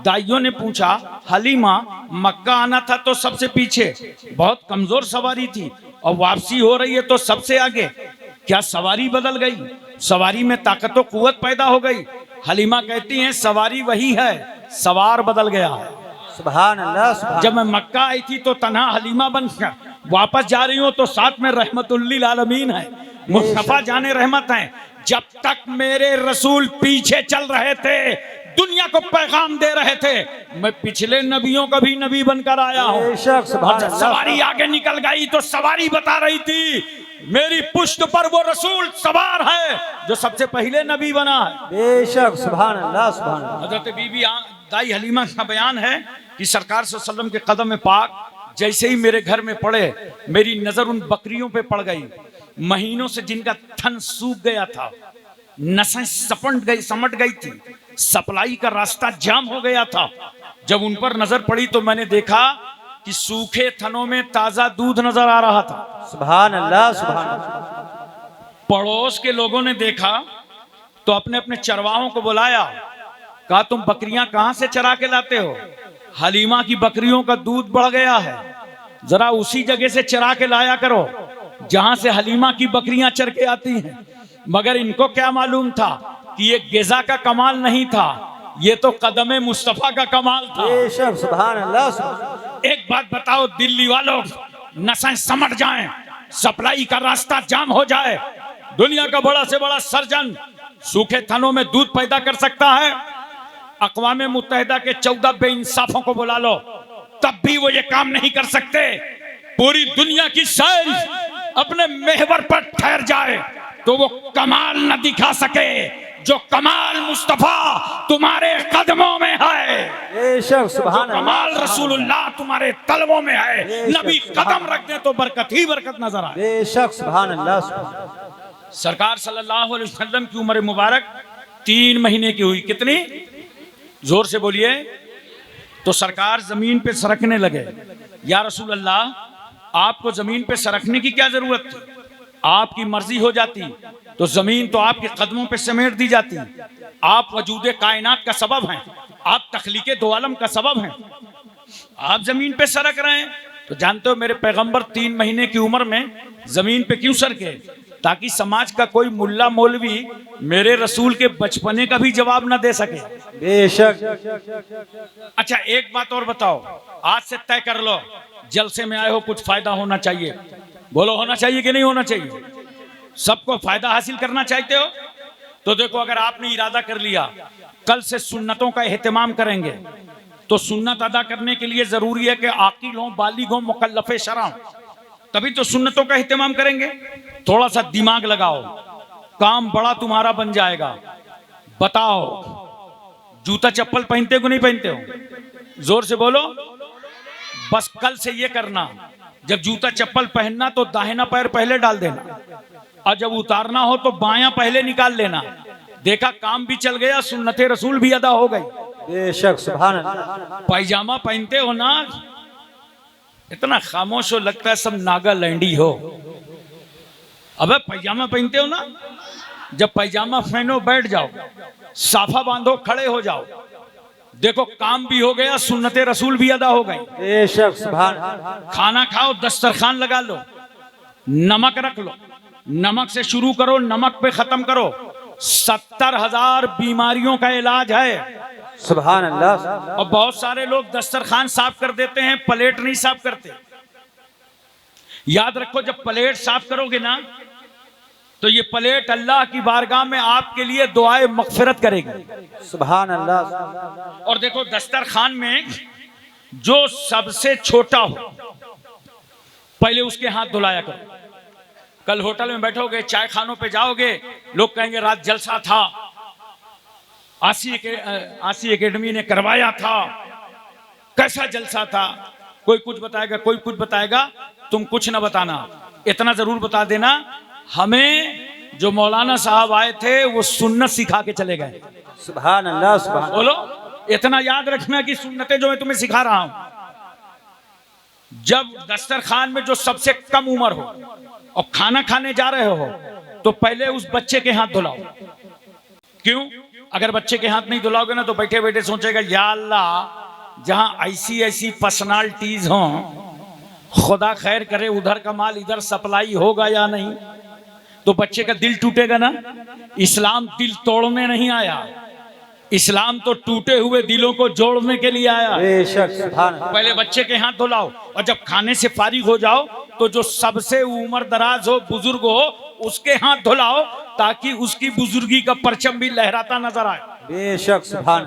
दाइयों ने पूछा, हलीमा मक्का आना था तो सबसे पीछे, बहुत कमजोर सवारी थी, और वापसी हो रही है तो सबसे आगे, क्या सवारी बदल गई? सवारी में ताकत और कुव्वत पैदा हो गई? हलीमा कहती हैं, सवारी वही है, सवार बदल गया है।
सुभान अल्लाह, सुभान।
जब मैं मक्का आई थी तो तन्हा हलीमा बनकर वापस जा रही हूँ तो साथ में रहमतुल लिल आलमीन है, मुस्तफा जाने रहमत हैं। जब तक मेरे रसूल पीछे चल रहे थे, दुनिया को पैगाम दे रहे थे, मैं पिछले नबियों का भी नबी बनकर आया हूँ। सवारी आगे निकल गई तो सवारी बता रही थी, मेरी पुश्त पर वो रसूल सवार है जो सबसे पहले नबी बना है।
बेशक, सुभान अल्लाह, सुभान।
हजरत बीबी दाई हलीमा का बयान है कि सरकार सल्लल्लाहु अलैहि वसल्लम के कदम में पाक जैसे ही मेरे घर में पड़े, मेरी नजर उन बकरियों पे पड़ गई, महीनों से जिनका थन सूख गया था, नसें समट गई थी, सप्लाई का रास्ता जाम हो गया था। जब उन पर नजर पड़ी तो मैंने देखा कि सूखे थनों में ताजा दूध नजर आ रहा था।
सुभान अल्लाह, सुभान अल्लाह।
पड़ोस के लोगों ने देखा तो अपने अपने चरवाहों को बुलाया, कहा तुम बकरियां कहां से चरा के लाते हो? हलीमा की बकरियों का दूध बढ़ गया है, जरा उसी जगह से चरा के लाया करो जहां से हलीमा की बकरियां चर के आती हैं। मगर इनको क्या मालूम था कि ये गिजा का कमाल नहीं था, ये तो कदमे मुस्तफा का कमाल था।
सुभान अल्लाह।
एक बात बताओ दिल्ली वालों, नसें समट जाएं, सप्लाई का रास्ता जाम हो जाए, दुनिया का बड़ा से बड़ा सर्जन सूखे थनों में दूध पैदा कर सकता है? अक़वाम मुत्तहिदा के 14 बेइंसाफों को बुला लो, तब भी वो ये काम नहीं कर सकते। पूरी दुनिया की साइंस अपने महवर पर ठहर जाए तो वो कमाल न दिखा सके जो कमाल मुस्तफा तुम्हारे कदमों में है।
सुभान अल्लाह।
कमाल रसूलुल्लाह तुम्हारे तलवों में है। नबी कदम रख दे तो बरकत ही बरकत नजर आए।
बेशक, सुभान अल्लाह।
सरकार सल्लल्लाहु अलैहि वसल्लम की उम्र मुबारक 3 महीने की हुई। कितनी? जोर से बोलिए। तो सरकार जमीन पे सरकने लगे। या रसूल अल्लाह, आपको जमीन पे सरकने की क्या जरूरत थी? आपकी मर्जी हो जाती तो जमीन तो आपके कदमों पे समेट दी जाती। आप वजूदे कायनात का सबब हैं, आप तख्लीके दो आलम का सबब हैं, आप जमीन पे सरक रहे हैं। तो जानते हो मेरे पैगंबर 3 महीने की उम्र में जमीन पे क्यों सरके? ताकि समाज का कोई मुल्ला मौलवी मेरे रसूल के बचपने का भी जवाब ना दे सके। बेशक। अच्छा एक बात और बताओ, आज से तय कर लो, जलसे में आए हो कुछ फायदा होना चाहिए। बोलो होना चाहिए कि नहीं होना चाहिए? सबको फायदा हासिल करना चाहते हो तो देखो, अगर आपने इरादा कर लिया कल से सुन्नतों का एहतमाम करेंगे, तो सुन्नत अदा करने के लिए जरूरी है कि आकिल हो, बालिग हो, मुकल्लफ़े शरअ हो, तभी तो सुन्नतों का एहतमाम करेंगे। थोड़ा सा दिमाग लगाओ, काम बड़ा तुम्हारा बन जाएगा। बताओ, जूता चप्पल पहनते हो कि नहीं पहनते हो? जोर से बोलो। बस कल से ये करना, जब जूता चप्पल पहनना तो दाहिना पैर पहले डाल देना, और जब उतारना हो तो बायां पहले निकाल लेना। देखा, काम भी चल गया, सुन्नते रसूल भी अदा हो गई।
बेशक, सुभान अल्लाह।
पैजामा पहनते हो ना, इतना खामोश हो, लगता है सब नागालैंडी हो। अबे पैजामा पहनते हो ना, जब पैजामा पहनो बैठ जाओ, साफा बांधो खड़े हो जाओ। देखो, काम भी हो गया, सुन्नते रसूल भी अदा हो गई।
बेशक, सुभान अल्लाह।
खाना खाओ, दस्तरखान लगा लो, नमक रख लो, नमक से शुरू करो, नमक पे खत्म करो। 70,000 बीमारियों का इलाज है।
सुभान अल्लाह।
और बहुत सारे लोग दस्तरखान साफ कर देते हैं, प्लेट नहीं साफ करते। याद रखो, जब प्लेट साफ करोगे ना, तो ये प्लेट अल्लाह की बारगाह में आपके लिए दुआए मगफिरत करेगी।
सुभान अल्लाह।
और देखो, दस्तरखान में जो सबसे छोटा हो, पहले उसके हाथ धुलाया करो। कल होटल में बैठोगे, चाय खानों पे जाओगे, लोग कहेंगे रात जलसा था, आसी एकेडमी ने करवाया था, कैसा जलसा था। कोई कुछ बताएगा, कोई कुछ बताएगा, तुम कुछ ना बताना, इतना जरूर बता देना, हमें जो मौलाना साहब आए थे वो सुन्नत सिखा के चले गए।
सुभान अल्लाह, सुभान।
बोलो, इतना याद रखना कि सुन्नतें जो मैं तुम्हें सिखा रहा हूं। जब दस्तरखान में जो सबसे कम उम्र हो और खाना खाने जा रहे हो, तो पहले उस बच्चे के हाथ धुलाओ। क्यों? अगर बच्चे के हाथ नहीं धुलाओगे ना, तो बैठे बैठे सोचेगा, या अल्लाह, जहां ऐसी ऐसी पर्सनालिटीज हों, खुदा खैर करे उधर का माल इधर सप्लाई होगा या नहीं। तो बच्चे का दिल टूटेगा ना। इस्लाम दिल तोड़ने नहीं आया, इस्लाम तो टूटे हुए दिलों को जोड़ने के लिए आया।
बेशक, सुभान।
पहले बच्चे के हाथ धुलाओ, और जब खाने से फारिग हो जाओ तो जो सबसे उम्र दराज हो, बुजुर्ग हो, उसके हाथ धुलाओ, ताकि उसकी बुजुर्गी का परचम भी लहराता नजर आए।
बेशक, सुभान।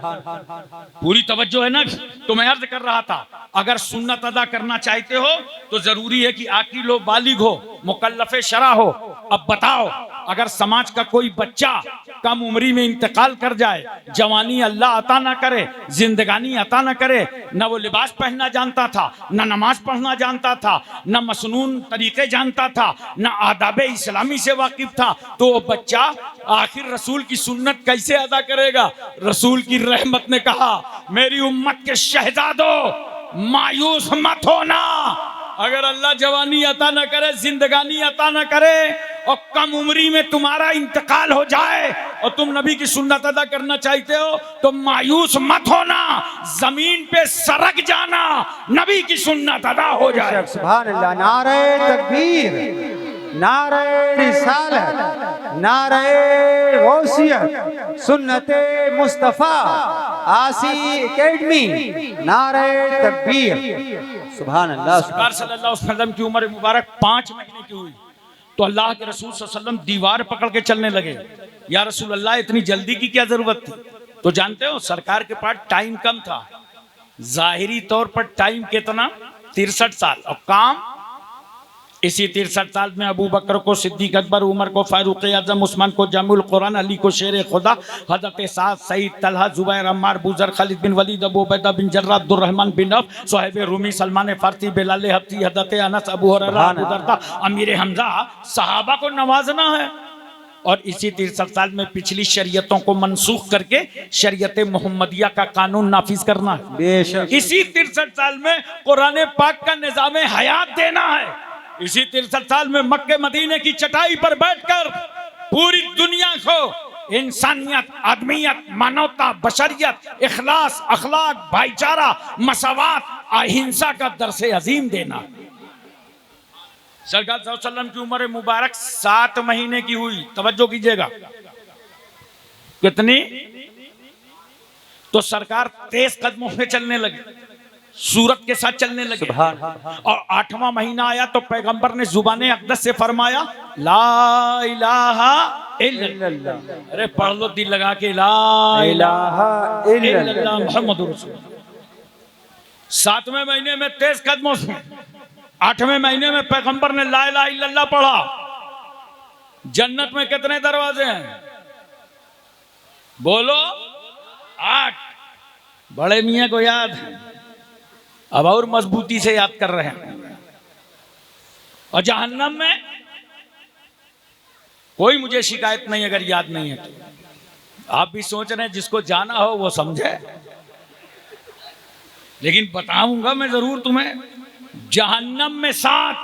पूरी तवज्जो है ना। तो मैं अर्ज कर रहा था, अगर सुन्नत अदा करना चाहते हो तो जरूरी है कि आकिल हो, बालिग हो, मुकल्लफ़े शरअ हो। अब बताओ, अगर समाज का कोई बच्चा कम उम्री में इंतकाल कर जाए, जवानी अल्लाह अता ना करे, जिंदगानी अता ना करे, न वो लिबास पहनना जानता था, न नमाज पढ़ना जानता था, न मसनून तरीके जानता था, न आदाब इस्लामी से वाकिफ था, तो वो बच्चा आखिर रसूल की सुन्नत कैसे अदा करेगा? रसूल की रहमत ने कहा, मेरी उम्मत के शहजादों, मायूस मत होना। अगर अल्लाह जवानी अता न करे, जिंदगानी अता न करे, और कम उम्री में तुम्हारा इंतकाल हो जाए, और तुम नबी की सुन्नत अदा करना चाहते हो, तो मायूस मत होना, जमीन पे सरक जाना, नबी की सुन्नत अदा हो जाए।
सुभान अल्लाह। नारे तकबीर, नारे रिसालत, नारे गौसियत, सुन्नते मुस्तफा, आसी एकेडमी, नारे तकबीर। सुभान अल्लाह।
सरकार सल्लल्लाहु अलैहि वसल्लम की उम्र मुबारक 5 महीने की हुई तो अल्लाह के रसूल सल्लल्लाहु अलैहि वसल्लम दीवार पकड़ के चलने लगे। या रसूल अल्लाह, इतनी जल्दी की क्या जरूरत थी? तो जानते हो, सरकार के पास टाइम कम था। जाहिरी तौर पर टाइम कितना? 63 साल, और काम इसी 63 साल में अबू बकर को सिद्दीक अकबर, उमर को फारूक आजम, उस्मान को जामुल कुरान, अली को शेर खुदा, हजरत साद, सईद, तलहा, जुबैर, अम्मार, बुजर, खालिद बिन वलीद, अबू उबैदा बिन जर्राह, अब्दुर्रहमान बिन औफ, सुहैब रूमी, सलमान फारसी, बिलाल हब्सी, हजरत अनस, अबू हुरैरा, अबू दरदा, अमीर हमजा, सहाबा को नवाजना है। और इसी 63 साल में पिछली शरीयतों को मनसूख करके शरीयत मोहम्मदिया का कानून नाफिज करना है।
बेशक।
इसी 63 साल में कुरान पाक का निजाम हयात देना है। इसी 63 साल में मक्के मदीने की चटाई पर बैठकर पूरी दुनिया को इंसानियत, आदमियत, मानवता, बशरियत, इखलास, अखलाक, भाईचारा, मसावात, अहिंसा का दर्से अजीम देना। सरकार सल्लल्लाहु अलैहि वसल्लम की उम्र मुबारक 7 महीने की हुई। तवज्जो कीजिएगा, कितनी? तो सरकार तेज कदमों पे चलने लगे। सूरत के साथ चलने लगे। और 8वां महीना आया तो पैगंबर ने जुबाने अक़दस से फरमाया ला इलाहा इल्लल्लाह। अरे पढ़ लो दिल लगा के, ला इलाहा इल्लल्लाह मुहम्मदुर रसूलुल्लाह। 7वें महीने में तेज कदमों से, 8वें महीने में पैगंबर ने ला इलाहा इल्लल्लाह पढ़ा। जन्नत में कितने दरवाजे हैं? बोलो 8। बड़े मियां को याद है, अब और मजबूती से याद कर रहे हैं। और जहन्नम में कोई मुझे शिकायत नहीं अगर याद नहीं है तो। आप भी सोच रहे हैं जिसको जाना हो वो समझे, लेकिन बताऊंगा मैं जरूर तुम्हें। जहन्नम में 7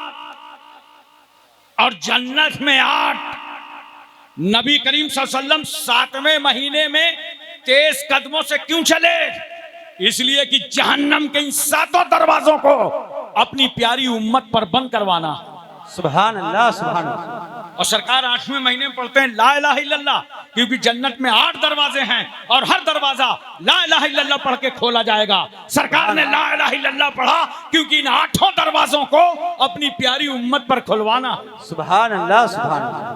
और जन्नत में 8। नबी करीम सल्लल्लाहु अलैहि वसल्लम 7वें महीने में तेज कदमों से क्यों चले? इसलिए कि जहन्नम के इन 7 दरवाजों को अपनी प्यारी उम्मत पर बंद करवाना।
सुभान अल्लाह, सुभान अल्लाह।
और सरकार 8वें महीने में पढ़ते हैं ला इलाहा इल्लल्लाह, क्योंकि जन्नत में 8 दरवाजे हैं और हर दरवाजा ला इलाहा इल्लल्लाह पढ़ के खोला जाएगा। सरकार ने ला इलाहा इल्लल्लाह पढ़ा क्योंकि इन 8 दरवाजों को अपनी प्यारी उम्मत पर खुलवाना।
सुभान अल्लाह, सुभान अल्लाह।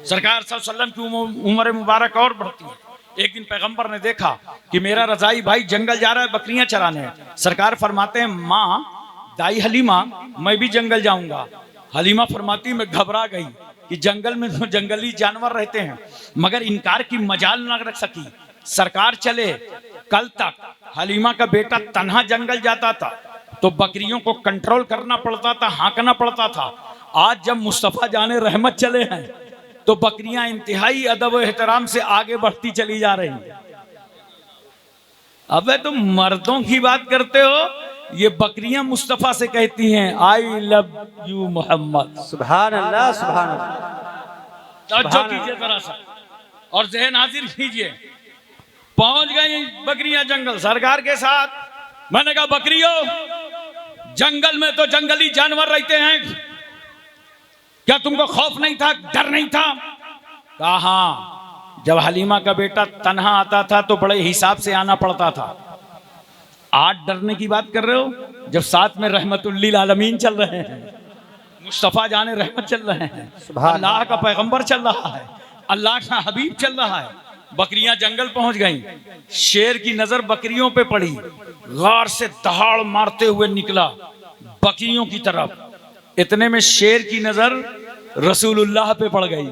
सरकार सल्लल्लाहु अलैहि वसल्लम की उम्र मुबारक और बढ़ती है। एक दिन पैगंबर ने देखा कि मेरा रजाई भाई जंगल जा रहा है बकरियां चराने। सरकार फरमाते हैं माँ दाई हलीमा मैं भी जंगल जाऊंगा। हलीमा फरमाती मैं घबरा गई कि जंगल में तो जंगली जानवर रहते हैं, मगर इनकार की मजाल न रख सकी। सरकार चले। कल तक हलीमा का बेटा तन्हा जंगल जाता था तो बकरियों को कंट्रोल करना पड़ता था, हाँकना पड़ता था। आज जब मुस्तफा जाने रहमत चले हैं तो बकरियां इंतहाई अदब व एहतराम से आगे बढ़ती चली जा रही हैं। अबे तुम मर्दों की बात करते हो, ये बकरियां मुस्तफा से कहती हैं आई लव यू मोहम्मद।
सुभान अल्लाह, सुभान अल्लाह।
तवज्जो कीजिए जरा सा और ज़हन हाजिर कीजिए। पहुंच गई बकरियां जंगल सरकार के साथ। मैंने कहा बकरियों, जंगल में तो जंगली जानवर रहते हैं, क्या तुमको खौफ नहीं था, डर नहीं था? कहा हाँ, जब हलीमा का बेटा तन्हा आता था तो बड़े हिसाब से आना पड़ता था। आज डरने की बात कर रहे हो जब साथ में रहमतुल्लिल आलमीन चल रहे हैं, मुस्तफा जाने रहमत चल रहे हैं, अल्लाह का पैगंबर चल रहा है, अल्लाह का हबीब चल रहा है। बकरियां जंगल पहुंच गईं। शेर की नजर बकरियों पे पड़ी, गार से दहाड़ मारते हुए निकला बकरियों की तरफ। इतने में शेर की नजर रसूलुल्लाह पे पड़ गई।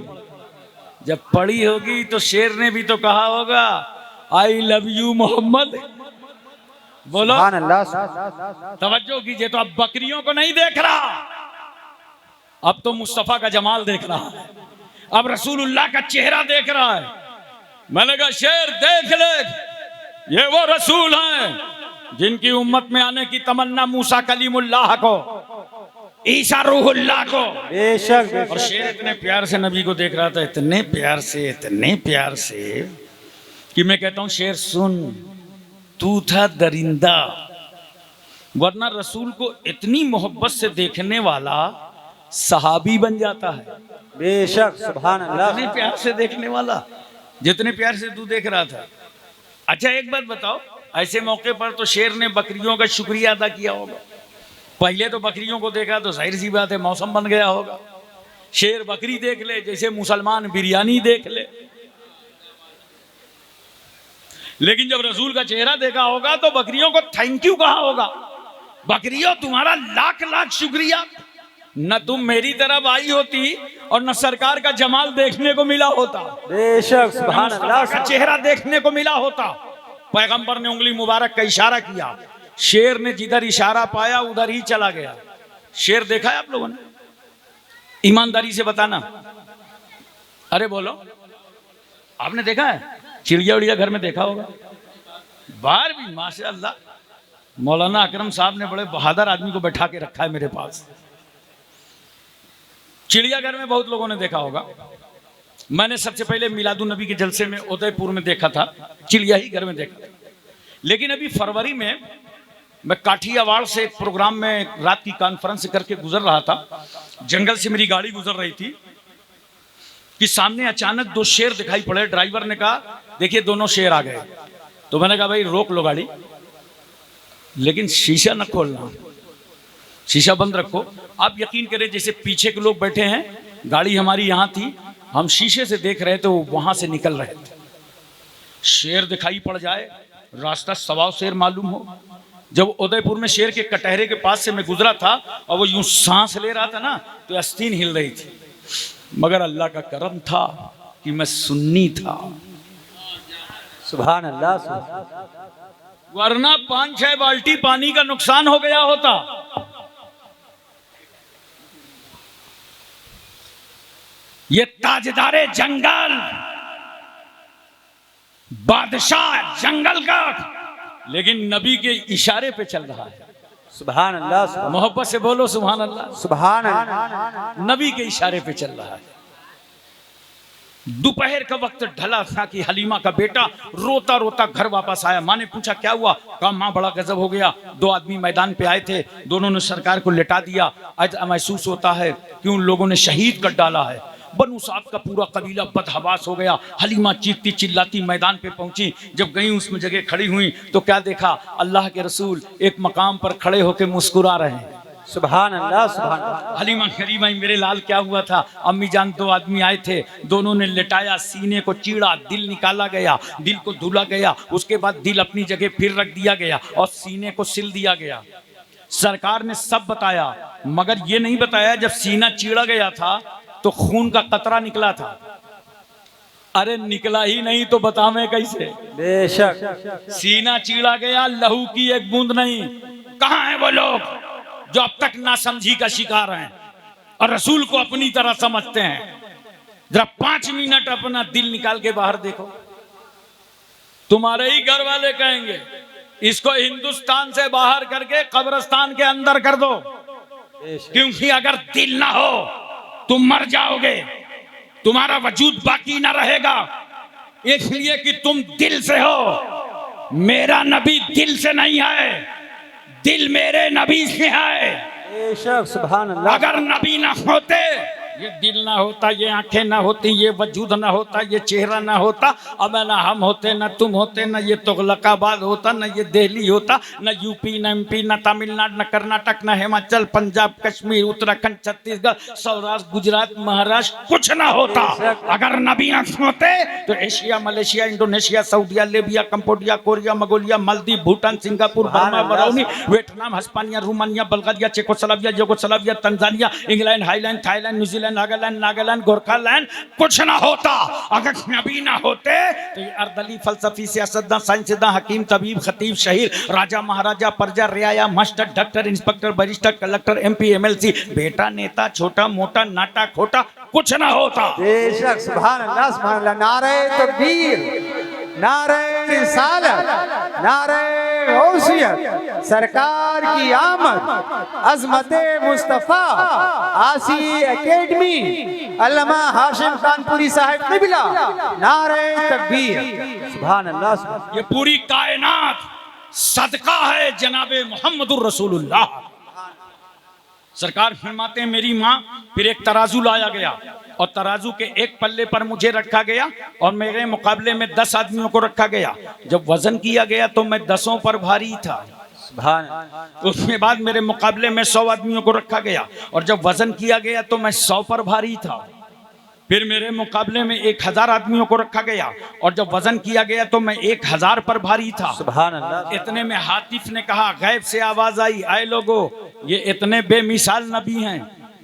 जब पड़ी होगी तो शेर ने भी तो कहा होगा आई लव यू मोहम्मद। बोलो तवज्जो कीजिए। तो अब बकरियों को नहीं देख रहा, अब तो मुस्तफा का जमाल देख रहा है, अब रसूलुल्लाह का चेहरा देख रहा है। मैंने कहा शेर देख ले, ये वो रसूल हैं जिनकी उम्मत में आने की तमन्ना मूसा कलीमुल्लाह को, ईसा रूहुल्लाह को। बेशक। और शेर इतने प्यार से नबी को देख रहा था, इतने प्यार से कि मैं कहता हूं शेर सुन, तू था दरिंदा, वरना रसूल को इतनी मोहब्बत से देखने वाला सहाबी बन जाता है।
बेशक, सुभान अल्लाह।
इतने प्यार से देखने वाला, जितने प्यार से तू देख रहा था। अच्छा एक बात बताओ, ऐसे मौके पर तो शेर ने बकरियों का शुक्रिया अदा किया होगा। पहले तो बकरियों को देखा तो जाहिर सी बात है मौसम बन गया होगा। शेर बकरी देख ले जैसे मुसलमान बिरयानी देख ले। लेकिन जब रसूल का चेहरा देखा होगा तो बकरियों को थैंक यू कहा होगा, बकरियों तुम्हारा लाख लाख शुक्रिया, न तुम मेरी तरफ आई होती और न सरकार का जमाल देखने को मिला होता।
बेशक, सुभान अल्लाह।
का चेहरा देखने को मिला होता। पैगंबर ने उंगली मुबारक का इशारा किया, शेर ने जिधर इशारा पाया उधर ही चला गया। शेर देखा है आप लोगों ने? ईमानदारी से बताना। अरे बोलो, आपने देखा है? चिड़िया उड़िया घर में देखा होगा। बाहर भी माशाअल्लाह मौलाना अकरम साहब ने बड़े बहादुर आदमी को बैठा के रखा है मेरे पास। चिड़ियाघर में बहुत लोगों ने देखा होगा। मैंने सबसे पहले मिलादुन नबी के जलसे में उदयपुर में देखा था, चिड़िया ही घर में देखा था। लेकिन अभी फरवरी में मैं काठियावाड़ से एक प्रोग्राम में रात की कॉन्फ्रेंस करके गुजर रहा था। जंगल से मेरी गाड़ी गुजर रही थी कि सामने अचानक 2 शेर दिखाई पड़े। ड्राइवर ने कहा देखिए दोनों शेर आ गए। तो मैंने कहा भाई रोक लो गाड़ी। लेकिन शीशा न खोलना, शीशा बंद रखो। आप यकीन करें, जैसे पीछे के लोग बैठे हैं, गाड़ी हमारी यहाँ थी, हम शीशे से देख रहे थे, वो वहां से निकल रहे थे। शेर दिखाई पड़ जाए, रास्ता सवा शेर मालूम हो। जब उदयपुर में शेर के कटहरे के पास से मैं गुजरा था और वो यूं सांस ले रहा था ना, तो आस्तीन हिल रही थी, मगर अल्लाह का करम था कि मैं सुन्नी था।
सुभान अल्लाह।
वरना 5-6 बाल्टी पानी का नुकसान हो गया होता। ये ताजदारे जंगल, बादशाह जंगल का, लेकिन नबी के इशारे पे चल रहा है।
सुभान अल्लाह।
मोहब्बत से बोलो सुभान अल्लाह।
सुभान अल्लाह।
नबी के इशारे पे चल रहा है। दोपहर का वक्त ढला था कि हलीमा का बेटा रोता रोता घर वापस आया। माँ ने पूछा क्या हुआ? कहा माँ बड़ा गजब हो गया, 2 आदमी मैदान पे आए थे, दोनों ने सरकार को लिटा दिया। आज महसूस होता है कि उन लोगों ने शहीद कर डाला है। बनु साद का पूरा कबीला बदहवास हो गया। हलीमा चीखती चिल्लाती मैदान पे पहुंची। जब गई उसमें जगह खड़ी हुई तो क्या देखा? अल्लाह के रसूल एक मकाम पर खड़े होकर मुस्कुरा रहे हैं।
सुभान अल्लाह। सुभान अल्लाह।
हलीमा करीमा मेरे लाल क्या हुआ था? अम्मी जान 2 आदमी आए थे, दोनों ने लिटाया, सीने को चीड़ा, दिल निकाला गया, दिल को धुला गया, उसके बाद दिल अपनी जगह फिर रख दिया गया और सीने को सिल दिया गया। सरकार ने सब बताया, मगर ये नहीं बताया जब सीना चीड़ा गया था तो खून का कतरा निकला था। अरे निकला ही नहीं तो बतावे कैसे?
बेशक।
सीना चीड़ा गया, लहू की एक बूंद नहीं। कहां है वो लोग जो अब तक नासमझी का शिकार हैं और रसूल को अपनी तरह समझते हैं? जरा 5 मिनट अपना दिल निकाल के बाहर देखो। तुम्हारे ही घर वाले कहेंगे इसको हिंदुस्तान से बाहर करके कब्रिस्तान के अंदर कर दो, क्योंकि अगर दिल ना हो तुम मर जाओगे, तुम्हारा वजूद बाकी ना रहेगा। इसलिए कि तुम दिल से हो। मेरा नबी दिल से नहीं है, दिल मेरे नबी से है।
बेशक। सुभान अल्लाह।
अगर नबी ना होते, ये दिल ना होता, ये आंखें ना होती, ये वजूद ना होता, ये चेहरा ना होता, अब ना हम होते, ना तुम होते, ना ये तुगलकाबाद होता, ना ये दिल्ली होता, ना यूपी, ना एमपी, ना तमिलनाडु, ना कर्नाटक, ना हिमाचल, पंजाब, कश्मीर, उत्तराखंड, छत्तीसगढ़, सौराष्ट्र, गुजरात, महाराष्ट्र, कुछ ना होता। अगर नबी ना होते तो एशिया, मलेशिया, इंडोनेशिया, सऊदिया, Libya, Cambodia, Korea, Mongolia, Maldives, Bhutan, Singapore, Burma, Brunei, Vietnam, Hispania, Romania, Bulgaria, Czechoslovakia, Yugoslavia, Tanzania, England, Highland, Thailand, New Zealand, Nagaland, Nagaland, Gorkhaland, कुछ ना होता। अगर नबी ना होते तो ये अर्दली, फलसफी, सियासतदान, साइंसदान, हकीम, तबीब, खतीब, शहीर, राजा, महाराजा, प्रजा, रियाया, master, doctor, inspector, barrister, collector, MP, MLC, बेटा, नेता, छोटा मोटा, नाटा खोटा, कुछ ना होता।
बेशक। सुभान अल्लाह। सुभान अल्लाह। नारे तकबीर, नारे रिसालत, नारे गौसियत, सरकार की आमद, अज़मते मुस्तफ़ा, आसी एकेडमी, अल्लामा हाशिम कानपुरी साहब क़िबला, नारे तकबीर। सुभान अल्लाह।
ये पूरी कायनात सदका है जनाबे मोहम्मदुर रसूलुल्लाह। सरकार फरमाते हैं मेरी माँ, फिर एक तराजू लाया गया और तराजू के एक पल्ले पर मुझे रखा गया और मेरे मुकाबले में 10 आदमियों को रखा गया। जब वजन किया गया तो मैं 10 पर भारी था। उसके बाद मेरे मुकाबले में 100 आदमियों को रखा गया और जब वजन किया गया तो मैं 100 पर भारी था। फिर मेरे मुकाबले में 1000 आदमियों को रखा गया और जब वजन किया गया तो मैं 1000 पर भारी था।
सुभान अल्लाह।
इतने में हातिफ ने कहा, गैब से आवाज आई, आए लोगो, ये इतने बेमिसाल नबी हैं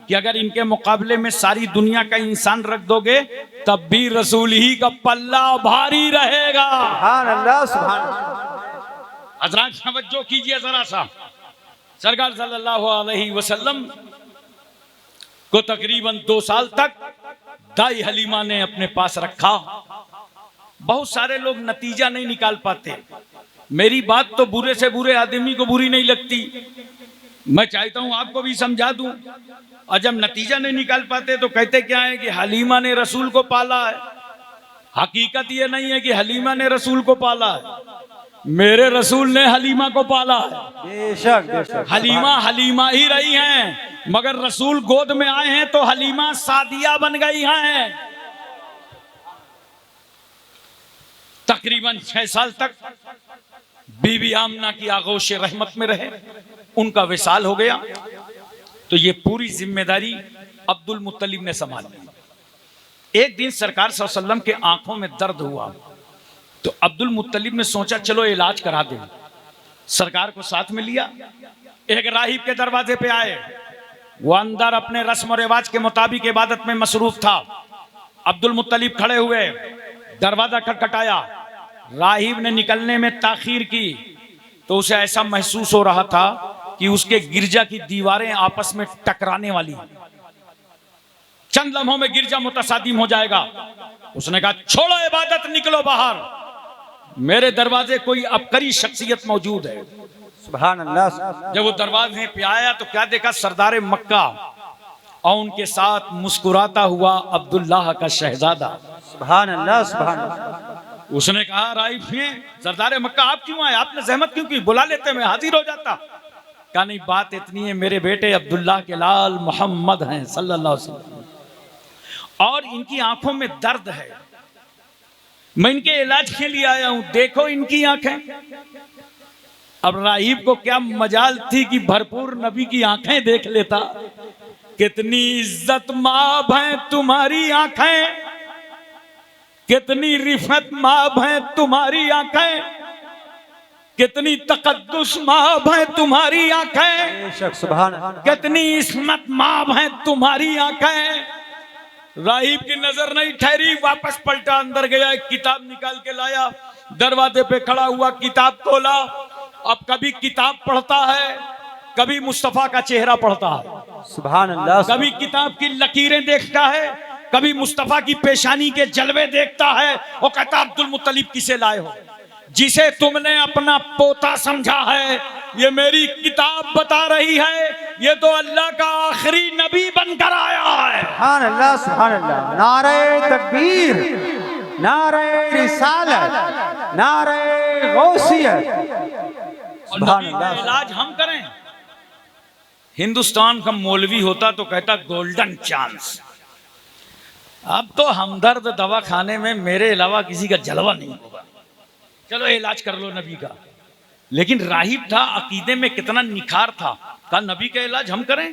कि अगर इनके मुकाबले में सारी दुनिया का इंसान रख दोगे तब भी रसूल ही का पल्ला भारी रहेगा।
सुभान अल्लाह। सुभान अल्लाह।
हज़रात तवज्जो कीजिए जरा सा। सरकार सल्लल्लाहु अलैहि वसल्लम को तकरीबन 2 साल तक दाई हलीमा ने अपने पास रखा। बहुत सारे लोग नतीजा नहीं निकाल पाते। मेरी बात तो बुरे से बुरे आदमी को बुरी नहीं लगती, मैं चाहता हूं आपको भी समझा दूं। और जब नतीजा नहीं निकाल पाते तो कहते क्या है कि हलीमा ने रसूल को पाला है। हकीकत ये नहीं है कि हलीमा ने रसूल को पाला है, मेरे रसूल ने हलीमा को पाला है।
बेशक। बेशक।
हलीमा हलीमा ही रही हैं, मगर रसूल गोद में आए हैं तो हलीमा सादिया बन गई हैं। तकरीबन 6 साल तक बीबी आमना की आगोश रहमत में रहे, उनका विसाल हो गया। तो ये पूरी जिम्मेदारी अब्दुल मुत्तलिब ने संभाली। एक दिन सरकार सल्लल्लाहु अलैहि वसल्लम के आंखों में दर्द हुआ, तो अब्दुल मुत्तलिब ने सोचा चलो इलाज करा दें। सरकार को साथ में लिया, एक राहिब के दरवाजे पे आए। वो अंदर अपने रस्म और रिवाज के मुताबिक इबादत में मसरूफ था। अब्दुल मुत्तलिब खड़े हुए, दरवाजा खटखटाया। राहिब ने निकलने में ताखीर की तो उसे ऐसा महसूस हो रहा था कि उसके गिरजा की दीवारें आपस में टकराने वाली, चंद लम्हों में गिरजा मुतसादिम हो जाएगा। उसने कहा छोड़ो इबादत, निकलो बाहर, मेरे दरवाजे कोई अबकरी शख्सियत मौजूद है।
सुभान अल्लाह।
जब वो दरवाजे पे आया तो क्या देखा, सरदार मक्का और उनके साथ मुस्कुराता हुआ अब्दुल्लाह का शहजादा।
सुभान अल्लाह, सुभान अल्लाह।
उसने कहा राइफ में सरदार मक्का आप क्यों आए, आपने जहमत क्यों की, बुला लेते मैं हाजिर हो जाता। कहा नहीं, बात इतनी है, मेरे बेटे अब्दुल्लाह के लाल मोहम्मद हैं सल्लल्लाहु अलैहि वसल्लम, और इनकी आंखों में दर्द है, मैं इनके इलाज के लिए आया हूं, देखो इनकी आंखें। अब राहिब को क्या मजाल थी कि भरपूर नबी की आंखें देख लेता। कितनी इज्जत माब है तुम्हारी आंखें, कितनी रिफत माब है तुम्हारी आंखें, कितनी तकद्दुस माब है तुम्हारी आंखें,
सुभान,
कितनी इस्मत माब है तुम्हारी आंखें। राहिब की नजर नहीं ठहरी, वापस पलटा, अंदर गया, एक किताब निकाल के लाया, दरवाजे पे खड़ा हुआ, किताब खोला। अब कभी किताब पढ़ता है, कभी मुस्तफा का चेहरा पढ़ता है,
सुभान अल्लाह।
कभी किताब की लकीरें देखता है, कभी मुस्तफा की पेशानी के जलवे देखता है। और कहता अब्दुल मुत्तलिब किसे लाए हो, जिसे तुमने अपना पोता समझा है, ये मेरी किताब बता रही है, ये तो अल्लाह का आखिरी नबी बनकर आया है।
सुभान अल्लाह, सुभान अल्लाह। नारे तकबीर, नारे रिसालत, नारे गौसियत।
सुभान अल्लाह। इलाज हम करें, हिंदुस्तान का मौलवी होता तो कहता गोल्डन चांस। अब तो हमदर्द दवा खाने में मेरे अलावा किसी का जलवा नहीं होगा, चलो इलाज कर लो नबी का। लेकिन राहिब था, अकीदे में कितना निखार था, कहा नबी का इलाज हम करें,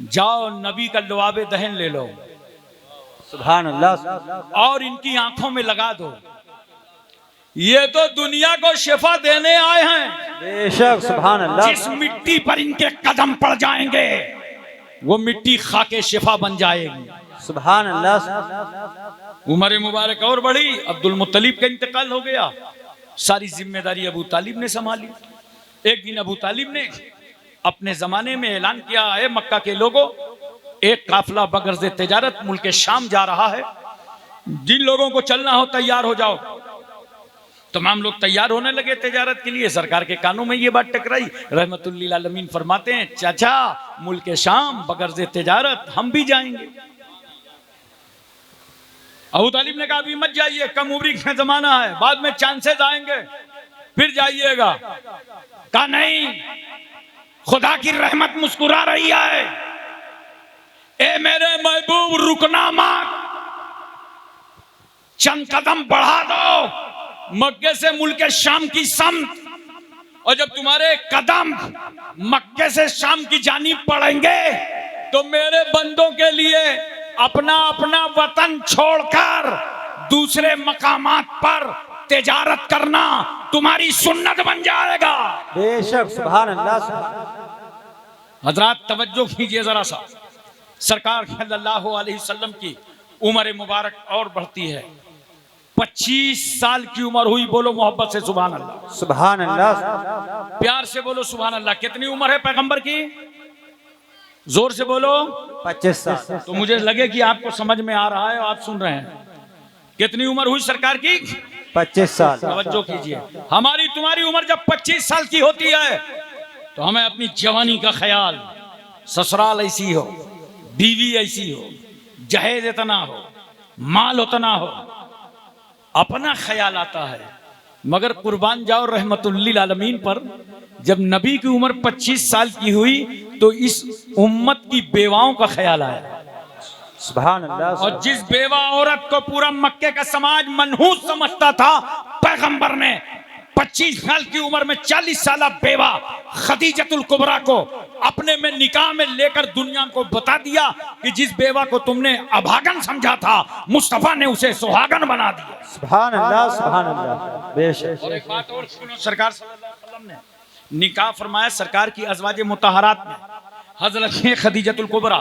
जाओ नबी का लुआबे दहन ले लो,
सुभान अल्लाह,
और इनकी आंखों में लगा दो। ये तो दुनिया को शिफा देने आए हैं,
बेशक, सुभान अल्लाह।
जिस मिट्टी पर इनके कदम पड़ जाएंगे वो मिट्टी खाके शिफा बन जाएगी।
सुभान अल्लाह।
उम्र मुबारक और बढ़ी, अब्दुल मुत्तलिब का इंतकाल हो गया, सारी जिम्मेदारी अबू तालिब ने संभाली। एक दिन अबू तालिब ने अपने जमाने में ऐलान किया, है मक्का के लोगों, एक काफिला बगर्ज़ तिजारत मुल्क शाम जा रहा है, जिन लोगों को चलना हो तैयार हो जाओ। तमाम लोग तैयार होने लगे तिजारत के लिए। सरकार के कानों में ये बात टकराई। रहमतुल लिल आलमीन फरमाते हैं, चाचा मुल्क शाम बगर्ज़ तिजारत, हम भी जाएंगे। अबू तालिब ने कहा अभी मत जाइए, कम उम्र का जमाना है, बाद में चांसेस आएंगे फिर जाइएगा। कहा नहीं, खुदा की रहमत मुस्कुरा रही है, ए मेरे महबूब रुकना मत, चंद कदम बढ़ा दो मक्के से मुल्क शाम की समत, और जब तुम्हारे कदम मक्के से शाम की जानिब पड़ेंगे तो मेरे बंदों के लिए अपना अपना वतन छोड़कर दूसरे मकामात पर तिजारत करना तुम्हारी सुन्नत बन जाएगा।
बेशक, सुभान अल्लाह।
हजरात तवज्जो कीजिए जरा सा, सरकार सल्लल्लाहु अलैहि वसल्लम की उम्र मुबारक और बढ़ती है, 25 साल की उम्र हुई। बोलो मोहब्बत से सुभान अल्लाह,
सुभान अल्लाह,
प्यार से बोलो सुभान अल्लाह। कितनी उम्र है पैगंबर की, जोर से बोलो।
25 साल।
तो मुझे लगे कि आपको समझ में आ रहा है और आप सुन रहे हैं। कितनी उम्र हुई सरकार की,
25 साल।
तवज्जो कीजिए, हमारी तुम्हारी उम्र जब 25 साल की होती है तो हमें अपनी जवानी का ख्याल, ससुराल ऐसी हो, बीवी ऐसी हो, जहेज इतना हो, माल उतना हो, अपना ख्याल आता है। मगर कुर्बान जाओ रहमतुल लिल आलमीन पर, जब नबी की उम्र 25 साल की हुई तो इस उम्मत की बेवाओं का ख्याल आया।
सुभान अल्लाह।
और जिस बेवा औरत को पूरा मक्के का समाज मनहूस समझता था, पैगंबर ने 25 साल की उम्र में 40 साल बेवा खदीजतुल कुबरा को अपने में निकाह में लेकर दुनिया को बता दिया कि जिस बेवा को तुमने अभागन समझा था, मुस्तफा ने उसे सुहागन बना दिया।
सुभान अल्लाह, सुभान अल्लाह। बेशक।
और एक बात और सुनो, सरकार सल्लल्लाहु अलैहि वसल्लम ने निकाह फरमाया सरकार की अज़वाज मुतहरात में, हजरत खदीजतुल कुबरा,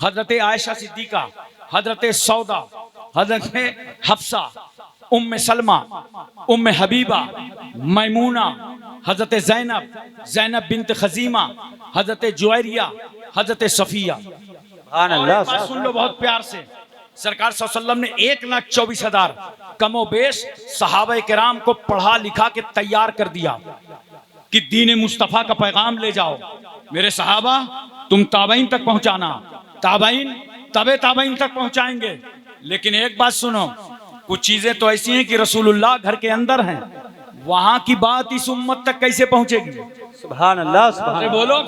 हजरत आयशा सिद्दीका, हजरत सौदा, हजरत हफ्सा, उम्मे सलमा, उम्मे हबीबा, मैमूना, हजरत ज़ैनब बिन्त खजीमा, हजरत जुवैरिया, हजरत सफिया।
सुभान अल्लाह।
बात सुन लो बहुत प्यार से, सरकार सल्लल्लाहु अलैहि वसल्लम ने 1,24,000 कमोबेश सहाबा किराम को पढ़ा लिखा के तैयार कर दिया कि दीन मुस्तफ़ा का पैगाम ले जाओ। मेरे सहाबा तुम ताबईन तक पहुंचाना, ताबईन तबे ताबईन तक पहुंचाएंगे। लेकिन एक बात सुनो, कुछ चीजें तो ऐसी हैं कि रसूलुल्लाह घर के अंदर हैं, वहां की बात इस उम्मत तक कैसे पहुंचेगी?
सुभान अल्लाह, सुभान
अरे
अल्लाह।
बोलो,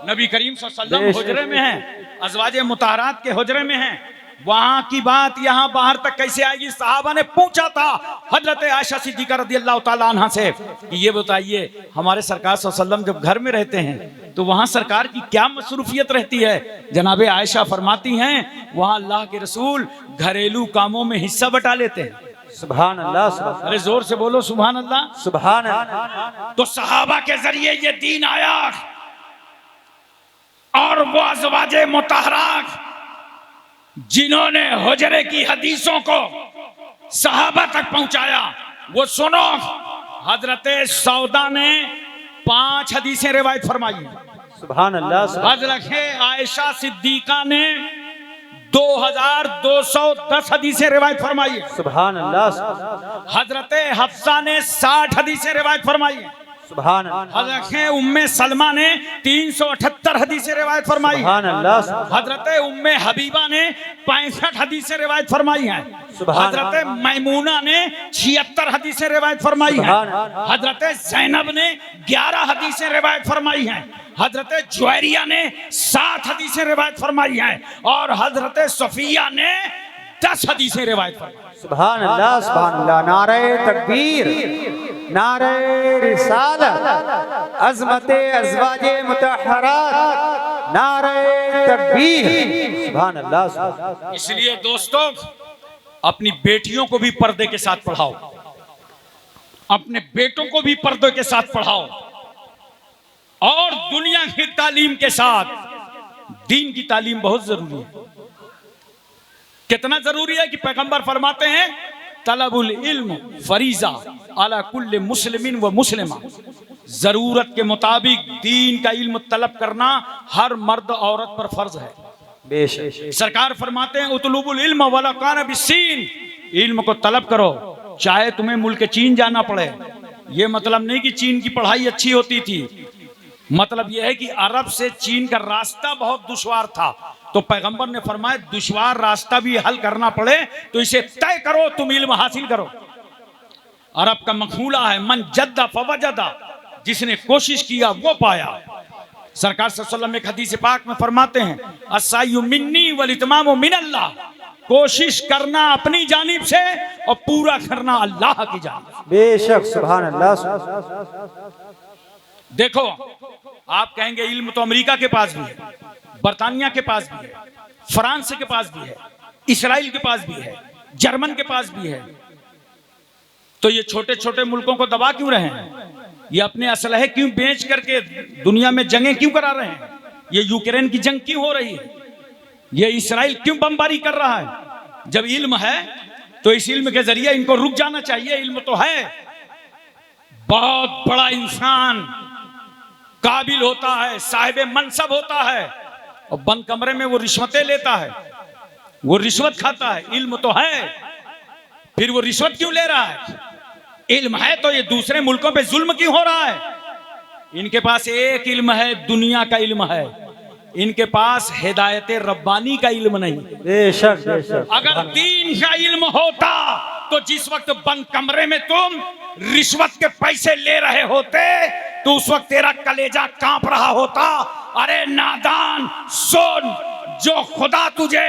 नबी करीम सल्लल्लाहु अलैहि वसल्लम हुजरे में हैं, अज़वाजे मुतहरात के हुजरे में हैं, वहां की बात यहाँ बाहर तक कैसे आएगी? सहाबा ने पूछा था हजरत आयशा सिद्दीका रज़ियल्लाहु ताला अन्हा से कि ये बताइए, हमारे सरकार सल्लल्लाहु अलैहि वसल्लम जब घर में रहते हैं तो वहां सरकार की क्या मसरूफियत रहती है? जनाबे आयशा फरमाती हैं वहां अल्लाह के रसूल घरेलू कामों में हिस्सा बटा लेते हैं।
सुभान अल्लाह, सुभान।
अरे जोर से बोलो सुभान अल्लाह,
सुभान अल्लाह।
तो सहाबा के जरिए ये दीन आया और वो अज़वाजे मुतहरात जिन्होंने हुजरे की हदीसों को सहाबा तक पहुंचाया, वो सुनो, हजरत सौदा ने 5 हदीसें रिवायत फरमाई,
सुभान अल्लाह, सुभान।
हजरत आयशा सिद्दीका ने 2,210 हदीसें रिवायत फरमाई,
सुभान अल्लाह।
हजरत हफ्सा ने 60 हदीसें रिवायत फरमाई,
सुभान अल्लाह।
हजरत उम्मे सलमा ने 378 हदीसें रिवायत फरमाई,
सुभान अल्लाह।
हजरत उम्मे हबीबा ने 65 हदीसें रिवायत फरमाई हैं, हजरत मैमूना ने 76 हदीसें रिवायत फरमाई हैं, हजरत ज़ैनब ने 11 हदीसें रिवायत फरमाई हैं, हजरत जुवैरिया ने 7 हदीसें रिवायत फरमाई हैं और हजरत सफिया ने 10 हदीसें रिवायत फरमाई।
सुभान अल्लाह, सुभान अल्लाह। नारे तकबीर, नारे रिसालत, अज़मते अज़वाजे मुतहरात, नारे तकबीर। सुभान अल्लाह, सुभान अल्लाह।
इसलिए दोस्तों, अपनी बेटियों को भी पर्दे के साथ पढ़ाओ, अपने बेटों को भी पर्दे के साथ पढ़ाओ और दुनिया की तालीम के साथ दीन की तालीम बहुत जरूरी है। कितना जरूरी है कि पैगंबर फरमाते हैं तलबुल इल्म फरीजा अला कुल्ले मुस्लिमिन व मुस्लिमा, जरूरत के मुताबिक दीन का इल्म तलब करना हर मर्द औरत पर फर्ज है।
बेशक।
सरकार फरमाते हैं उतलुबुल इल्म वला कान बिस्सीन, इल्म को तलब करो चाहे तुम्हें मुल्क चीन जाना पड़े। ये मतलब नहीं कि चीन की पढ़ाई अच्छी होती थी, मतलब यह है कि अरब से चीन का रास्ता बहुत दुश्वार था, तो पैगंबर ने फरमाया दुश्वार रास्ता भी हल करना पड़े तो इसे तय करो, तुम इल्म हासिल करो। अरब का मखूला है मन जद्दा फवजदा, जिसने कोशिश किया वो पाया। सरकार सल्लल्लाहु अलैहि वसल्लम एक हदीस पाक में फरमाते हैं अस्सायु मिन्नी वल इत्मामु मिनल्लाह, कोशिश करना अपनी जानिब से और पूरा करना अल्लाह की जानिब।
बेशक। सुभान अल्लाह।
देखो, आप कहेंगे इल्म तो अमेरिका के पास भी है, बर्तानिया के पास भी है, फ्रांस के पास भी है, इसराइल के पास भी है, जर्मन के पास भी है, तो ये छोटे छोटे मुल्कों को दबा क्यों रहे हैं? ये अपने असलहे क्यों बेच करके दुनिया में जंगें क्यों करा रहे हैं? ये यूक्रेन की जंग क्यों हो रही है? ये इसराइल क्यों बमबारी कर रहा है? जब इल्म है तो इस इल्म के जरिए इनको रुक जाना चाहिए। इल्म तो है, बहुत बड़ा इंसान काबिल होता है, साहिब मनसब होता है, और बंद कमरे में वो रिश्वतें लेता है, वो रिश्वत खाता है। इल्म तो है, फिर वो रिश्वत क्यों ले रहा है? इल्म है तो ये दूसरे मुल्कों पे जुल्म क्यों हो रहा है? इनके पास एक इल्म है, दुनिया का इल्म है, इनके पास हिदायत रब्बानी का इल्म नहीं।
बेशक, बेशक।
अगर दीन का इल्म होता तो जिस वक्त बंद कमरे में तुम रिश्वत के पैसे ले रहे होते तो उस वक्त तेरा कलेजा कांप रहा होता। अरे नादान सुन, जो खुदा तुझे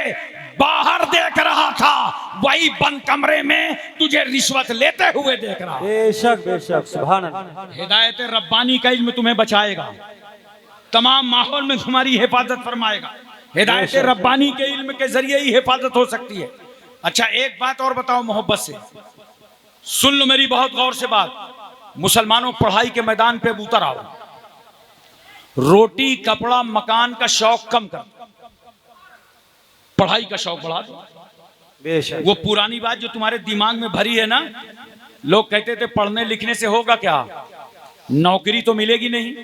बाहर देख रहा था, वही बंद कमरे में तुझे रिश्वत लेते हुए देख रहा।
बेशक बेशक, सुभान अल्लाह।
हिदायत रब्बानी का इल्म तुम्हें बचाएगा, तमाम माहौल में तुम्हारी हिफाजत फरमाएगा। हिदायत रब्बानी के इल्म के जरिए ही हिफाजत हो सकती है। अच्छा, एक बात और बताओ मोहब्बत से, सुन लो मेरी बहुत गौर से बात। मुसलमानों, पढ़ाई के मैदान पे उतर आओ। रोटी कपड़ा मकान का शौक कम कर, पढ़ाई का शौक बढ़ा दो।
बेशक।
वो पुरानी बात जो तुम्हारे दिमाग में भरी है ना, लोग कहते थे पढ़ने लिखने से होगा क्या, नौकरी तो मिलेगी नहीं,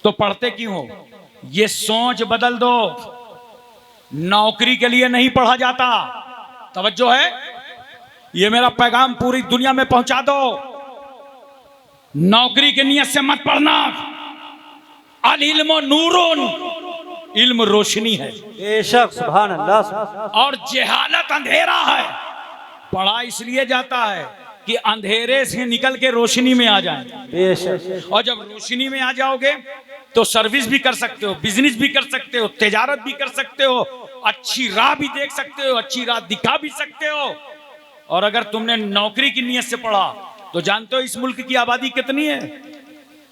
तो पढ़ते क्यों हो? ये सोच बदल दो। नौकरी के लिए नहीं पढ़ा जाता, तवज्जो है, ये मेरा पैगाम पूरी दुनिया में पहुंचा दो। नौकरी की नियत से मत पढ़ना। अल इल्म नूरुन, इल्म रोशनी है।
बेशक, सुभान अल्लाह।
और जहालत अंधेरा है। पढ़ा इसलिए जाता है कि अंधेरे से निकल के रोशनी में आ जाए।
बेशक।
और जब रोशनी में आ जाओगे तो सर्विस भी कर सकते हो, बिजनेस भी कर सकते हो, तिजारत भी कर सकते हो, अच्छी राह भी देख सकते हो, अच्छी राह दिखा भी सकते हो। और अगर तुमने नौकरी की नियत से पढ़ा तो जानते हो इस मुल्क की आबादी कितनी है?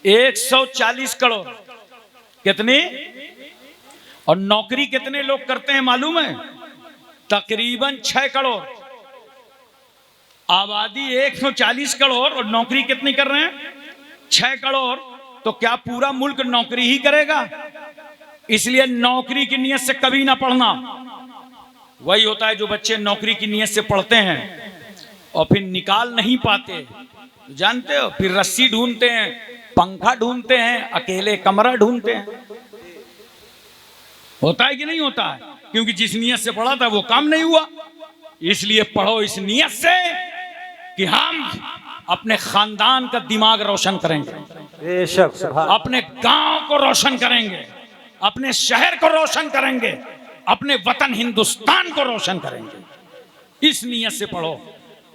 140 करोड़। कितनी? और नौकरी कितने लोग करते हैं मालूम है? तकरीबन 6 करोड़। आबादी 140 करोड़ और नौकरी कितनी कर रहे हैं? 6 करोड़। तो क्या पूरा मुल्क नौकरी ही करेगा? इसलिए नौकरी की नियत से कभी ना पढ़ना। वही होता है जो बच्चे नौकरी की नियत से पढ़ते हैं और फिर निकाल नहीं पाते, जानते हो, फिर रस्सी ढूंढते हैं, पंखा ढूंढते हैं, अकेले कमरा ढूंढते हैं। होता है कि नहीं होता है? क्योंकि जिस नियत से पढ़ा था वो काम नहीं हुआ। इसलिए पढ़ो इस नियत से कि हम अपने खानदान का दिमाग रोशन करेंगे,
बेशक, सुभान।
अपने गांव को रोशन करेंगे, अपने शहर को रोशन करेंगे, अपने वतन हिंदुस्तान को रोशन करेंगे। इस नियत से पढ़ो।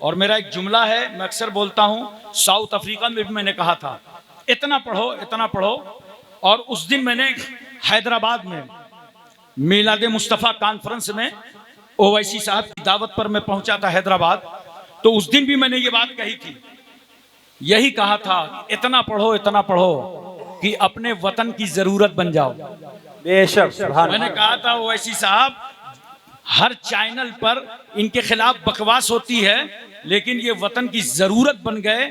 और मेरा एक जुमला है, मैं अक्सर बोलता हूं, साउथ अफ्रीका में भी मैंने कहा था, इतना पढ़ो, इतना पढ़ो। और उस दिन मैंने हैदराबाद में मिलाद मुस्तफ़ा कॉन्फ्रेंस में ओवैसी साहब की दावत पर मैं पहुंचा था हैदराबाद। तो उस दिन भी मैंने ये बात कही थी, यही कहा था, इतना पढ़ो, इतना पढ़ो कि अपने वतन की जरूरत बन जाओ।
बेशक, सुभान।
मैंने कहा था ओवैसी साहब, हर चैनल पर इनके खिलाफ बकवास होती है, लेकिन ये वतन की जरूरत बन गए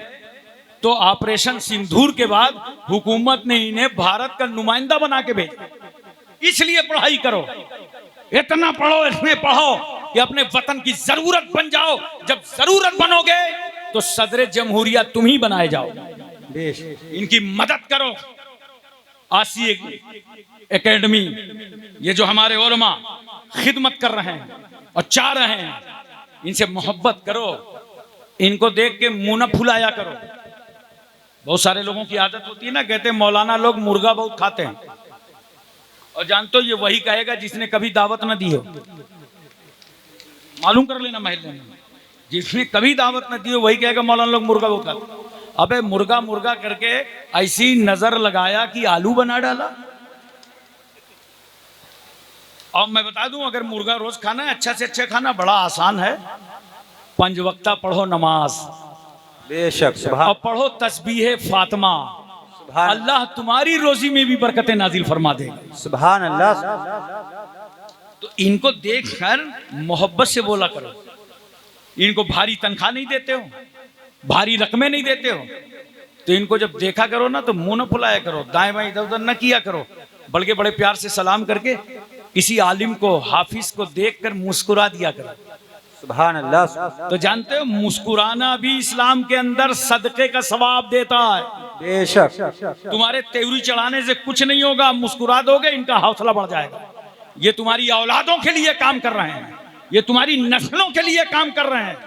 तो ऑपरेशन सिंदूर के बाद हुकूमत ने इन्हें भारत का नुमाइंदा बना के भेजा। इसलिए पढ़ाई करो, इतना पढ़ो, इसमें पढ़ो कि अपने वतन की जरूरत बन जाओ। जब जरूरत बनोगे तो सदर जमहूरिया तुम ही बनाए जाओ। इनकी मदद करो। आसी एकेडमी, ये जो हमारे उलमा खिदमत कर रहे हैं और चाह रहे हैं, इनसे मोहब्बत करो, इनको देख के मुंह न फुलाया करो। बहुत सारे लोगों की आदत होती है ना, कहते हैं मौलाना लोग मुर्गा बहुत खाते हैं। और जानते हो ये वही कहेगा जिसने कभी दावत न दी हो। मालूम कर लेना महल्ले में, जिसने कभी दावत न दी हो वही कहेगा मौलाना लोग मुर्गा बहुत खाते हैं। अबे मुर्गा मुर्गा करके ऐसी नजर लगाया कि आलू बना डाला। और मैं बता दूं, अगर मुर्गा रोज खाना है, अच्छा से अच्छा खाना बड़ा आसान है। 5 वक्ता पढ़ो नमाज,
बेशक, सुभान।
और पढ़ो तस्बीह फातिमा, अल्लाह तुम्हारी रोजी में भी बरकतें नाजिल फरमा देगा।
सुभान अल्लाह।
तो इनको देखकर मोहब्बत से बोला करो। इनको भारी तनख्वाह नहीं देते हो, भारी रकमें नहीं देते हो, तो इनको जब देखा करो ना तो मुंह न फुलाया करो, दाएं बाएं इधर उधर न किया करो, बल्कि बड़े प्यार से सलाम करके किसी आलिम को, हाफिज को देखकर मुस्कुरा दिया करो।
सुभान अल्लाह।
तो जानते हो मुस्कुराना भी इस्लाम के अंदर सदके का सवाब देता है।
बेशक।
तुम्हारे तेवरी चढ़ाने से कुछ नहीं होगा, मुस्कुरा दोगे इनका हौसला बढ़ जाएगा। ये तुम्हारी औलादों के लिए काम कर रहे हैं, ये तुम्हारी नस्लों के लिए काम कर रहे हैं।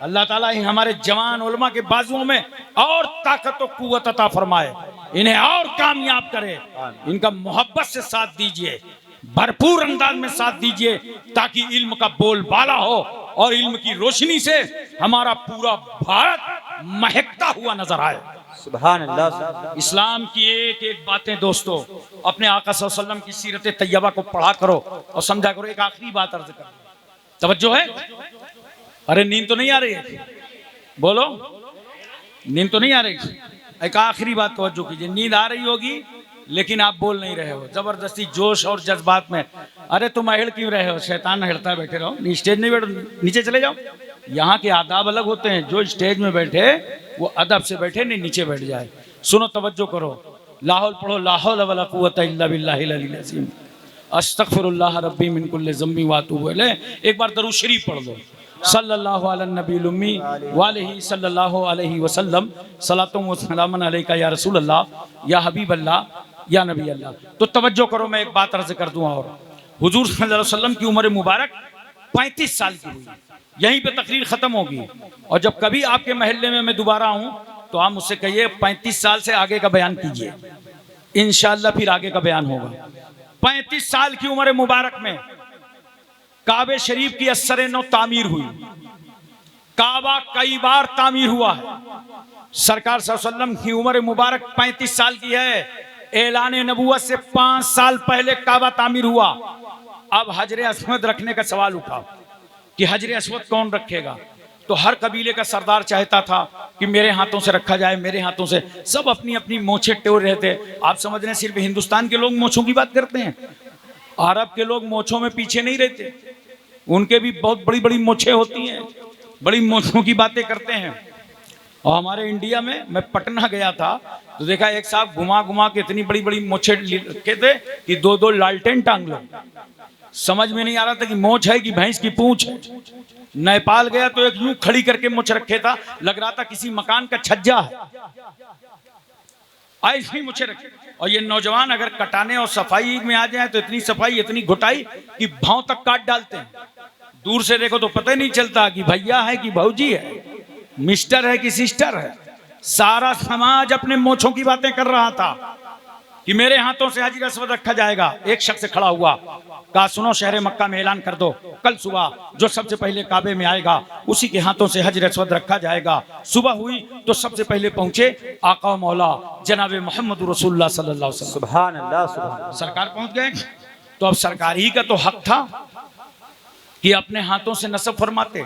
अल्लाह ताला ही हमारे जवान उलमा के बाजुओं में और ताकत और कुव्वत अता फरमाए, इन्हें और कामयाब करे। इनका मोहब्बत से साथ दीजिए, भरपूर अंदाज में साथ दीजिए, ताकि इल्म का बोलबाला हो और इल्म की रोशनी से हमारा पूरा भारत महकता हुआ नजर आए।
सुभान अल्लाह।
इस्लाम की एक एक बातें दोस्तों, अपने आका सल्लल्लाहु अलैहि वसल्लम की सीरत तैयबा को पढ़ा करो और समझा करो। एक आखिरी बात अर्ज करो, तवज्जो है? अरे नींद तो नहीं आ रही है? बोलो, नींद तो नहीं आ रही? एक आखिरी बात तवज्जो कीजिए, नींद आ रही होगी लेकिन आप बोल नहीं रहे हो, जबरदस्ती जोश और जज्बात में। अरे तुम अहिड़ क्यों रहे हो? शैतान हिड़ता बैठे रहो, स्टेज नहीं बैठो, नीचे चले जाओ। यहाँ के आदाब अलग होते हैं, जो स्टेज में बैठे वो अदब से बैठे, नहीं नीचे बैठ जाए। सुनो, तवज्जो करो, लाहौल पढ़ो, ला हौला वला कुव्वता इल्ला बिल्लाहिल अलील अज़ीम, अस्तगफिरुल्लाह रब्बी मिन कुल्लि ज़म्बि व अतूबु इलैह। एक बार दरूद शरीफ पढ़ दो, सल्लल्लाहु अला नबील उम्मी व अलैहि सल्लल्लाहु अलैहि वसल्लम, सलातुम व सलामुन अलैका या रसूल अल्लाह या हबीब अल्लाह या नबी अल्लाह। तो तवज्जो करो, मैं एक बात अर्ज कर दूं, और हुजूर सल्लल्लाहु अलैहि वसल्लम की उम्र मुबारक 35 साल की हुई, यहीं पे तकरीर खत्म होगी। और जब कभी आपके महल्ले में मैं दोबारा आऊं तो आप मुझसे कहिए 35 साल से आगे का बयान कीजिए, इंशाअल्लाह फिर आगे का बयान होगा। 35 साल की उम्र मुबारक में काबे शरीफ की असर नौ तामीर हुई, काबा कई बार तामीर हुआ है। सरकार सल्लल्लाहु अलैहि वसल्लम की उम्र मुबारक 35 साल की है। ऐलान नबूवत से 5 साल पहले काबा तामीर हुआ। अब हजरे अस्वद रखने का सवाल उठा कि हजरे अस्वद कौन रखेगा? तो हर कबीले का सरदार चाहता था कि मेरे हाथों से रखा जाए, मेरे हाथों से। सब अपनी अपनी मोछे टेर रहे थे। आप समझ रहे हैं सिर्फ हिंदुस्तान के लोग मोछों की बात करते हैं, अरब के लोग मोछों में पीछे नहीं रहते, उनके भी बहुत बड़ी बड़ी मोछे होती हैं, बड़ी मोछों की बातें करते हैं। और हमारे इंडिया में, मैं पटना गया था तो देखा एक साहब घुमा घुमा के इतनी बड़ी बड़ी मोछे रखे थे कि 2-2 लालटेन टांग लो। समझ में नहीं आ रहा था कि मोछ है कि भैंस की पूंछ है। नेपाल गया तो एक यूं खड़ी करके मोछ रखे था, लग रहा था किसी मकान का छज्जा है, ऐसी मुझे रखे। और ये नौजवान अगर कटाने और सफाई में आ जाए तो इतनी सफाई, इतनी घुटाई कि भाव तक काट डालते हैं। दूर से देखो तो पता ही नहीं चलता कि भैया है कि भौजी है, मिस्टर है कि सिस्टर है। सारा समाज अपने मोछों की बातें कर रहा था कि मेरे हाथों से हजर अस्वद रखा जाएगा। एक शख्स खड़ा हुआ, कहा सुनो, शहर मक्का में ऐलान कर दो, कल सुबह जो सबसे पहले काबे में आएगा उसी के हाथों से हजर अस्वद रखा जाएगा। सुबह हुई तो सबसे पहले पहुंचे आका मौला जनाब मोहम्मद रसूलुल्लाह सल्लल्लाहु अलैहि वसल्लम।
सुभान अल्लाह, सुभान अल्लाह।
सरकार पहुंच गए तो अब सरकार ही का तो हक था कि अपने हाथों से नसब फरमाते।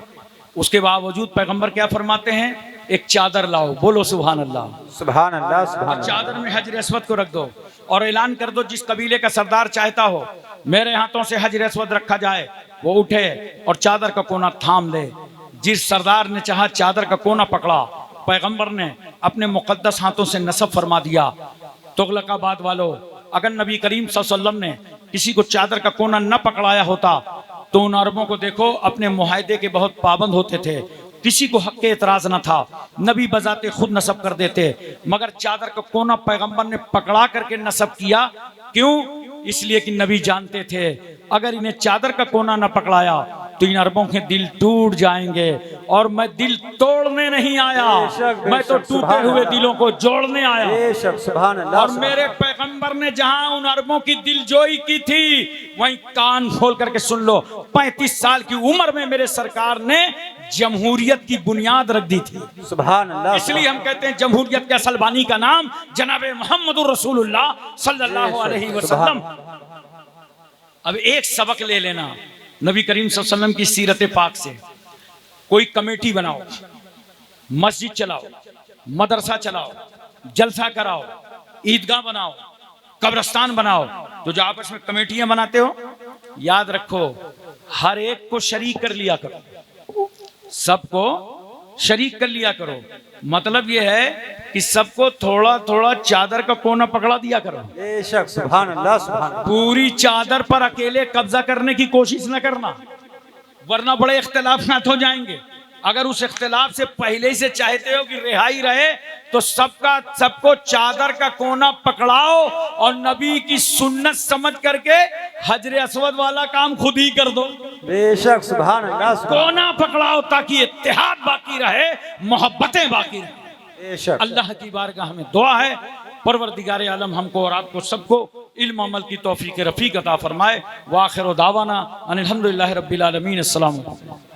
उसके बावजूद पैगंबर क्या फरमाते हैं? एक चादर लाओ, बोलो सुभान अल्लाह,
सुभान अल्लाह, सुभान अल्लाह।
चादर में हजर अस्वद को रख दो और ऐलान कर दो, जिस कबीले का सरदार चाहता हो मेरे हाथों से हजर अस्वद रखा जाए, वो उठे और चादर का कोना थाम ले। जिस सरदार ने चाहा चादर का कोना पकड़ा, पैगंबर ने अपने मुकद्दस हाथों से नसब फरमा दिया। तुगलकाबाद वालों, अगर नबी करीम सल्लल्लाहु अलैहि वसल्लम ने किसी को चादर का कोना न पकड़ाया होता तो उन अरबों को देखो अपने मुआहदे के बहुत पाबंद होते थे, किसी को हक के एतराज न था, नबी बजाते खुद नसब कर देते। मगर चादर का कोना पैगंबर ने पकड़ा करके नसब किया। क्यों? इसलिए कि नबी जानते थे अगर इन्हें चादर का कोना न पकड़ाया तो इन अरबों के दिल टूट जाएंगे। और मैं दिल तोड़ने नहीं आया, मैं तो टूटे हुए दिलों को जोड़ने आया।
सुभान अल्लाह।
और मेरे पैगंबर ने जहां उन अरबों की दिलजोई की थी, वहीं कान खोल करके सुन लो, 35 साल की उम्र में मेरे सरकार ने जमहूरियत की बुनियाद रख दी थी।
सुभान अल्लाह।
इसलिए हम कहते हैं जमहूरियत के असल बानी का नाम जनाबे मोहम्मद रसूलुल्लाह सल्लल्लाहु अलैहि वसल्लम। अब एक सबक ले लेना नबी करीम सल्लल्लाहु अलैहि वसल्लम की सीरत पाक से। कोई कमेटी बनाओ, मस्जिद चलाओ, मदरसा चलाओ, जलसा कराओ, ईदगाह बनाओ, कब्रिस्तान बनाओ, तो जो आपस में कमेटियां बनाते हो, याद रखो हर एक को शरीक कर लिया करो, सबको शरीक कर लिया करो। मतलब यह है कि सबको थोड़ा थोड़ा चादर का कोना पकड़ा दिया करो।
बेशक, सुभान अल्लाह, सुभान अल्लाह।
पूरी चादर पर अकेले कब्जा करने की कोशिश न करना, वरना बड़े इख्तिलाफात हो जाएंगे। अगर उस इख्तिलाफ से पहले ही से चाहते हो कि रिहाई रहे तो सबको चादर का कोना पकड़ाओ और नबी की सुन्नत समझ करके हजरे अस्वद वाला काम खुद ही कर दो।
बेशक, सुभान अल्लाह।
कोना पकड़ाओ ताकि इत्तेहाद बाकी रहे, मोहब्बतें बाकी रहे।
बेशक।
अल्लाह की बारगाह में दुआ है परवरदिगार आलम हमको और आपको सबको इल्म अमल की तौफीक रफ़ीक अता फरमाए। व आखिर दावाना अनिल हम्दुलिल्लाहि रब्बिल आलमीन। अस्सलाम वालेकुम।